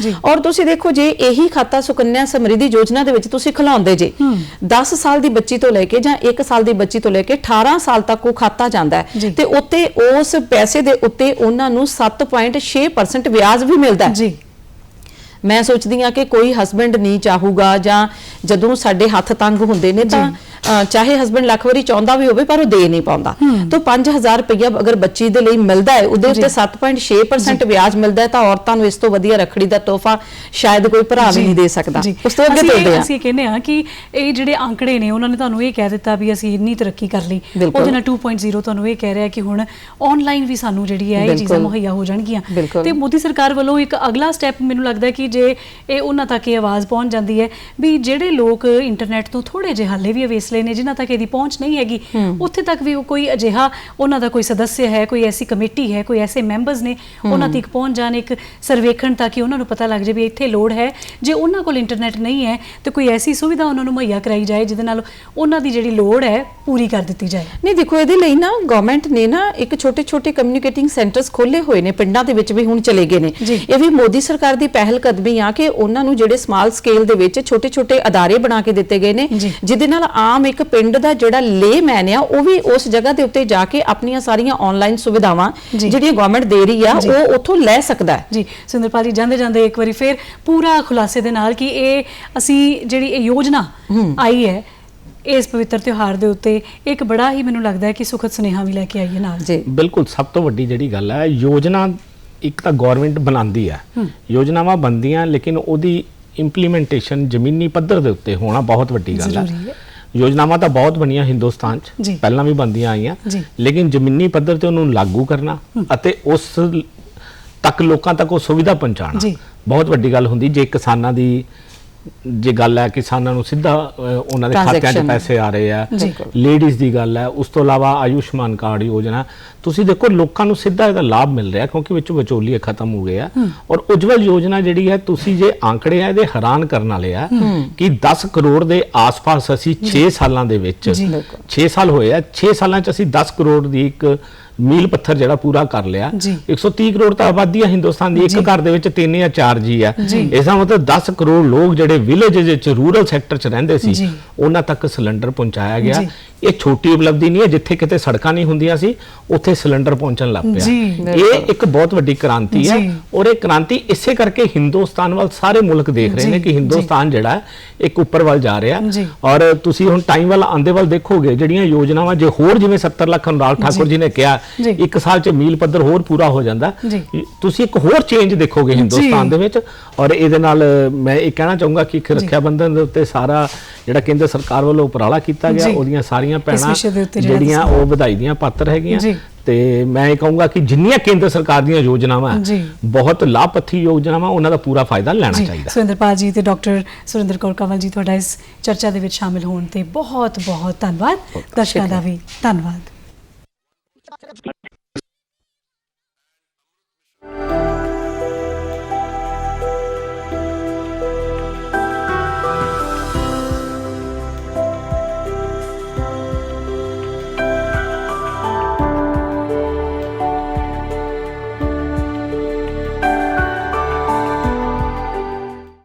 ਔਰ ਤੁਸੀਂ ਦੇਖੋ ਜੇ ਇਹੀ ਖਾਤਾ ਸੁਕੰਨਿਆ ਸਮਰਿੱਧੀ ਯੋਜਨਾ ਦੇ ਵਿੱਚ ਤੁਸੀਂ ਖਿਲਾਉਂਦੇ ਜੇ 10 ਸਾਲ ਦੀ ਬੱਚੀ ਤੋਂ ਲੈ ਕੇ ਜਾਂ 1 ਸਾਲ ਦੀ ਬੱਚੀ ਤੋਂ ਲੈ ਕੇ 18 ਸਾਲ ਤੱਕ ਉਹ ਖਾਤਾ ਜਾਂਦਾ ਹੈ ਤੇ ਉੱਤੇ ਉਸ ਪੈਸੇ ਦੇ ਉੱਤੇ ਉਹਨਾਂ ਨੂੰ 7.6% ਵਿਆਜ ਵੀ ਮਿਲਦਾ ਹੈ। ਮੈਂ ਸੋਚਦੀ ਹਾਂ ਕਿ ਕੋਈ ਹਸਬੈਂਡ ਨਹੀਂ ਚਾਹੂਗਾ ਜਾਂ ਜਦੋਂ ਸਾਡੇ ਹੱਥ ਤੰਗ ਹੁੰਦੇ ਨੇ ਤਾਂ ਚਾਹੇ ਹਸਬੈਂਡ ਲੱਖ ਵਾਰੀ ਚਾਹੁੰਦਾ ਵੀ ਹੋਵੇ ਪਰ ਉਹ ਦੇ ਨਹੀਂ ਪਾਉਂਦਾ, ਤਾਂ 5000 ਰੁਪਇਆ ਅਗਰ ਬੱਚੀ ਦੇ ਲਈ ਮਿਲਦਾ ਹੈ ਉਹਦੇ ਉੱਤੇ 7.6% ਵਿਆਜ ਮਿਲਦਾ ਹੈ, ਤਾਂ ਔਰਤਾਂ ਨੂੰ ਇਸ ਤੋਂ ਵਧੀਆ ਰੱਖੜੀ ਦਾ ਤੋਹਫਾ ਸ਼ਾਇਦ ਕੋਈ ਭਰਾ ਵੀ ਨਹੀਂ ਦੇ ਸਕਦਾ। ਉਸ ਤੋਂ ਅੱਗੇ ਤੁਰਦੇ ਹਾਂ, ਅਸੀਂ ਕਹਿੰਦੇ ਹਾਂ ਕਿ ਇਹ ਜਿਹੜੇ ਅੰਕੜੇ ਨੇ ਉਹਨਾਂ ਨੇ ਤੁਹਾਨੂੰ ਇਹ ਕਹਿ ਦਿੱਤਾ ਵੀ ਅਸੀਂ ਇੰਨੀ ਤਰੱਕੀ ਕਰ ਲਈ, ਉਹਦੇ ਨਾਲ 2.0 ਤੁਹਾਨੂੰ ਇਹ ਕਹਿ ਰਿਹਾ ਕਿ ਹੁਣ ਆਨਲਾਈਨ ਵੀ ਸਾਨੂੰ ਜਿਹੜੀ ਹੈ ਇਹ ਚੀਜ਼ਾਂ ਮੁਹੱਈਆ ਹੋ ਜਾਣਗੀਆਂ। ਤੇ ਮੋਦੀ ਸਰਕਾਰ ਵੱਲੋਂ ਇੱਕ ਅਗਲਾ ਸਟੈਪ ਮੈਨੂੰ ਲੱਗਦਾ ਕਿ ਜੇ ਇਹ ਉਹਨਾਂ ਤੱਕ ਇਹ ਆਵਾਜ਼ ਪਹੁੰਚ ਜਾਂਦੀ ਹੈ ਵੀ ਜਿਹੜੇ ਲੋਕ ਇੰਟਰਨੈਟ ਤੋਂ ਥੋੜੇ ਜਿਹੇ ਹਾਲੇ ਵੀ ਅਵੇਸਲੇ ਨੇ ਜਿਨ੍ਹਾਂ ਤੱਕ ਇਹਦੀ ਪਹੁੰਚ ਨਹੀਂ ਹੈਗੀ, ਉੱਥੇ ਤੱਕ ਵੀ ਕੋਈ ਅਜਿਹਾ ਉਹਨਾਂ ਦਾ ਕੋਈ ਸਦੱਸਿਆ ਹੈ, ਕੋਈ ਐਸੀ ਕਮੇਟੀ ਹੈ, ਕੋਈ ਐਸੇ ਮੈਂਬਰਸ ਨੇ ਉਹਨਾਂ ਤੱਕ ਪਹੁੰਚ ਜਾਣ ਇੱਕ ਸਰਵੇਖਣ ਤਾਂ ਕਿ ਉਹਨਾਂ ਨੂੰ ਪਤਾ ਲੱਗ ਜਾਵੇ ਵੀ ਇੱਥੇ ਲੋੜ ਹੈ। ਜੇ ਉਹਨਾਂ ਕੋਲ ਇੰਟਰਨੈਟ ਨਹੀਂ ਹੈ ਤੇ ਕੋਈ ਐਸੀ ਸੁਵਿਧਾ ਉਹਨਾਂ ਨੂੰ ਮੁਹੱਈਆ ਕਰਾਈ ਜਾਏ ਜਿਹਦੇ ਨਾਲ ਉਹਨਾਂ ਦੀ ਜਿਹੜੀ ਲੋੜ ਹੈ ਪੂਰੀ ਕਰ ਦਿੱਤੀ ਜਾਏ। ਨਹੀਂ ਦੇਖੋ ਇਹਦੇ ਲਈ ਨਾ ਗਵਰਨਮੈਂਟ ਨੇ ਨਾ ਇੱਕ ਛੋਟੇ ਕਮਿਊਨੀਕੇਟਿੰਗ ਸੈਂਟਰਸ ਖੋਲੇ ਹੋਏ ਨੇ, ਪਿੰਡਾਂ ਦੇ ਵਿੱਚ ਵੀ ਹੁਣ ਚਲੇ ਗਏ ਨੇ। ਇਹ ਵੀ ਮੋਦੀ ਸਰਕਾਰ ਦੀ ਪਹਿਲ ਕਦਮੀ ਆ ਕਿ ਉਹਨਾਂ ਨੂੰ ਜਿਹੜੇ ਸਮਾਲ ਸਕੇਲ ਦੇ ਵਿੱਚ ਛੋਟੇ ਅਦਾਰੇ ਬਣਾ ਕੇ ਦਿੱਤੇ ਗਏ ਨੇ ਜਿਹਦੇ ਨਾਲ ਆਮ ਇੱਕ ਪਿੰਡ ਦਾ ਜਿਹੜਾ ਲੇਮੈਨ ਆ ਉਹ ਵੀ ਉਸ ਜਗ੍ਹਾ ਦੇ ਉੱਤੇ ਜਾ ਕੇ ਆਪਣੀਆਂ ਸਾਰੀਆਂ ਆਨਲਾਈਨ ਸੁਵਿਧਾਵਾਂ ਜਿਹੜੀਆਂ ਗਵਰਨਮੈਂਟ ਦੇ ਰਹੀ ਆ ਉਹ ਉੱਥੋਂ ਲੈ ਸਕਦਾ ਹੈ। ਜੀ ਸੁੰਦਰਪਾਲ ਜੀ, ਜਾਂਦੇ ਇੱਕ ਵਾਰੀ ਫਿਰ ਪੂਰਾ ਖੁਲਾਸੇ ਦੇ ਨਾਲ ਕਿ ਇਹ ਅਸੀਂ ਜਿਹੜੀ ਇਹ ਯੋਜਨਾ ਆਈ ਹੈ ਇਸ ਪਵਿੱਤਰ ਤਿਉਹਾਰ ਦੇ ਉੱਤੇ ਇੱਕ ਬੜਾ ਹੀ ਮੈਨੂੰ ਲੱਗਦਾ ਹੈ ਕਿ ਸੁਖਦ ਸੁਨੇਹਾ ਵੀ ਲੈ ਕੇ ਆਈ ਹੈ ਨਾਲ। ਜੀ ਬਿਲਕੁਲ, ਸਭ ਤੋਂ ਵੱਡੀ ਜਿਹੜੀ ਗੱਲ ਹੈ ਯੋਜਨਾ ਇੱਕ ਤਾਂ ਗਵਰਨਮੈਂਟ ਬਣਾਉਂਦੀ ਹੈ, ਯੋਜਨਾਵਾਂ ਬਣਦੀਆਂ ਲੇਕਿਨ ਉਹਦੀ ਇੰਪਲੀਮੈਂਟੇਸ਼ਨ ਜ਼ਮੀਨੀ ਪੱਧਰ ਦੇ ਉੱਤੇ ਹੋਣਾ ਬਹੁਤ ਵੱਡੀ ਗੱਲ ਹੈ। ਯੋਜਨਾਵਾਂ ਤਾਂ ਬਹੁਤ ਬਣੀਆਂ ਹਿੰਦੁਸਤਾਨ 'ਚ ਪਹਿਲਾਂ ਵੀ ਬਣਦੀਆਂ ਆਈਆਂ, ਲੇਕਿਨ ਜ਼ਮੀਨੀ ਪੱਧਰ ਤੇ ਉਹਨੂੰ ਲਾਗੂ ਕਰਨਾ ਅਤੇ ਉਸ ਤੱਕ ਲੋਕਾਂ ਤੱਕ ਉਹ ਸੁਵਿਧਾ ਪਹੁੰਚਾਉਣਾ ਬਹੁਤ ਵੱਡੀ ਗੱਲ ਹੁੰਦੀ। ਜੇ ਕਿਸਾਨਾਂ ਦੀ ਜੇ ਗੱਲ ਹੈ ਕਿਸਾਨਾਂ ਨੂੰ ਸਿੱਧਾ ਉਹਨਾਂ ਦੇ ਖਾਤਿਆਂ 'ਚ ਪੈਸੇ ਆ ਰਹੇ ਆ, ਲੇਡੀਜ਼ ਦੀ ਗੱਲ ਹੈ, ਉਸ ਤੋਂ ਇਲਾਵਾ ਆਯੁਸ਼ਮਾਨ ਕਾਰਡ ਯੋਜਨਾ ਤੁਸੀਂ ਦੇਖੋ ਲੋਕਾਂ ਨੂੰ ਸਿੱਧਾ ਇਹਦਾ ਲਾਭ ਮਿਲ ਰਿਹਾ ਕਿਉਂਕਿ ਵਿੱਚ ਵਿਚੋਲੀਏ ਖਤਮ ਹੋ ਗਏ ਆ। ਔਰ ਉਜਵਲ ਯੋਜਨਾ ਜਿਹੜੀ ਹੈ ਤੁਸੀਂ ਜੇ ਆંકੜੇ ਆ ਇਹਦੇ ਹੈਰਾਨ ਕਰਨ ਵਾਲੇ ਆ ਕਿ 10 ਕਰੋੜ ਦੇ ਆਸ-ਪਾਸ ਅਸੀਂ 6 ਸਾਲਾਂ ਦੇ ਵਿੱਚ 6 ਸਾਲ ਹੋਏ ਆ, 6 ਸਾਲਾਂ 'ਚ ਅਸੀਂ 10 ਕਰੋੜ ਦੀ ਇੱਕ ਮੀਲ ਪੱਥਰ ਜਿਹੜਾ ਪੂਰਾ ਕਰ ਲਿਆ। 130 ਕਰੋੜ ਤਾਂ ਆਬਾਦੀ ਹੈ ਹਿੰਦੁਸਤਾਨ ਦੀ, ਇੱਕ ਘਰ ਦੇ ਵਿੱਚ 3 ਜਾਂ 4 ਜੀ ਆ, ਇਹਦਾ ਮਤਲਬ 10 ਕਰੋੜ ਲੋਕ ਜਿਹੜੇ ਵਿਲੇਜ ਵਿੱਚ ਰੂਰਲ ਸੈਕਟਰ 'ਚ ਰਹਿੰਦੇ ਸੀ ਉਹਨਾਂ ਤੱਕ ਸਿਲੰਡਰ ਪਹੁੰਚਾਇਆ ਗਿਆ। ਇਹ ਛੋਟੀ ਉਪਲਬਧੀ ਨਹੀਂ ਹੈ, ਜਿੱਥੇ ਕਿਤੇ ਸੜਕਾਂ ਨਹੀਂ ਹੁੰਦੀਆਂ ਸੀ ਉੱਥੇ ਸਿਲੰਡਰ ਪਹੁੰਚਣ ਲੱਗ ਪਿਆ। ਇਹ ਇੱਕ ਬਹੁਤ ਵੱਡੀ ਕ੍ਰਾਂਤੀ ਹੈ ਔਰ ਇਹ ਕ੍ਰਾਂਤੀ ਇਸੇ ਕਰਕੇ ਹਿੰਦੁਸਤਾਨ ਵੱਲ ਸਾਰੇ ਮੁਲਕ ਦੇਖ ਰਹੇ ਨੇ ਕਿ ਹਿੰਦੁਸਤਾਨ ਜਿਹੜਾ ਇੱਕ ਉੱਪਰ ਵੱਲ ਜਾ ਰਿਹਾ। ਔਰ ਤੁਸੀਂ ਹੁਣ ਟਾਈਮ ਵੱਲ ਆਂਦੇ ਵੱਲ ਦੇਖੋਗੇ ਜਿਹੜੀਆਂ ਯੋਜਨਾਵਾਂ ਜੇ ਹੋਰ ਜਿਵੇਂ 70 ਲੱਖ ਅਨੁਰਾਗ ਠਾਕੁਰ ਜੀ ਨੇ ਕਿਹਾ ਜੀ। ਇੱਕ ਸਾਲ 'ਚ ਮੀਲ ਪੱਧਰ ਹੋਰ ਪੂਰਾ ਹੋ ਜਾਂਦਾ। ਜੀ। ਤੁਸੀਂ ਇੱਕ ਹੋਰ ਚੇਂਜ ਦੇਖੋਗੇ ਹਿੰਦੁਸਤਾਨ ਦੇ ਵਿੱਚ। ਔਰ ਇਹਦੇ ਨਾਲ ਮੈਂ ਇਹ ਕਹਿਣਾ ਚਾਹੂੰਗਾ ਕਿ ਰੱਖਿਆ ਬੰਧਨ ਦੇ ਉੱਤੇ ਸਾਰਾ ਜਿਹੜਾ ਕੇਂਦਰ ਸਰਕਾਰ ਵੱਲੋਂ ਉਪਰਾਲਾ ਕੀਤਾ ਗਿਆ, ਜੀ। ਉਹਦੀਆਂ ਸਾਰੀਆਂ ਇਸ ਭੈਣਾਂ ਵਿਸ਼ੇ ਦੇ ਉੱਤੇ ਜਿਹੜਾ ਜਿਹੜੀਆਂ ਉਹ ਵਧਾਈ ਦੀਆਂ ਪਾਤਰ ਹੈਗੀਆਂ। ਜੀ। ਤੇ ਮੈਂ ਇਹ ਕਹੂੰਗਾ ਕਿ ਜਿੰਨੀਆਂ ਕੇਂਦਰ ਸਰਕਾਰ ਦੀਆਂ ਯੋਜਨਾਵਾਂ ਜੀ। ਬਹੁਤ ਲਾਭਪਾਤਰੀ ਯੋਜਨਾਵਾਂ, ਉਹਨਾਂ ਦਾ ਪੂਰਾ ਫਾਇਦਾ ਲੈਣਾ ਜੀ ਚਾਹੀਦਾ। ਸੁਰਿੰਦਰਪਾਲ ਜੀ ਤੇ ਡਾਕਟਰ ਸੁਰਿੰਦਰ ਕੌਰ ਕੰਵਲ ਜੀ, ਤੁਹਾਡਾ ਇਸ ਚਰਚਾ ਦੇ ਵਿੱਚ ਸ਼ਾਮਿਲ ਹੋਣ ਤੇ ਬਹੁਤ ਬਹੁਤ ਧੰਨਵਾਦ। ਦਰਸ਼ਕਾਂ ਦਾ ਵੀ ਧੰਨਵਾਦ।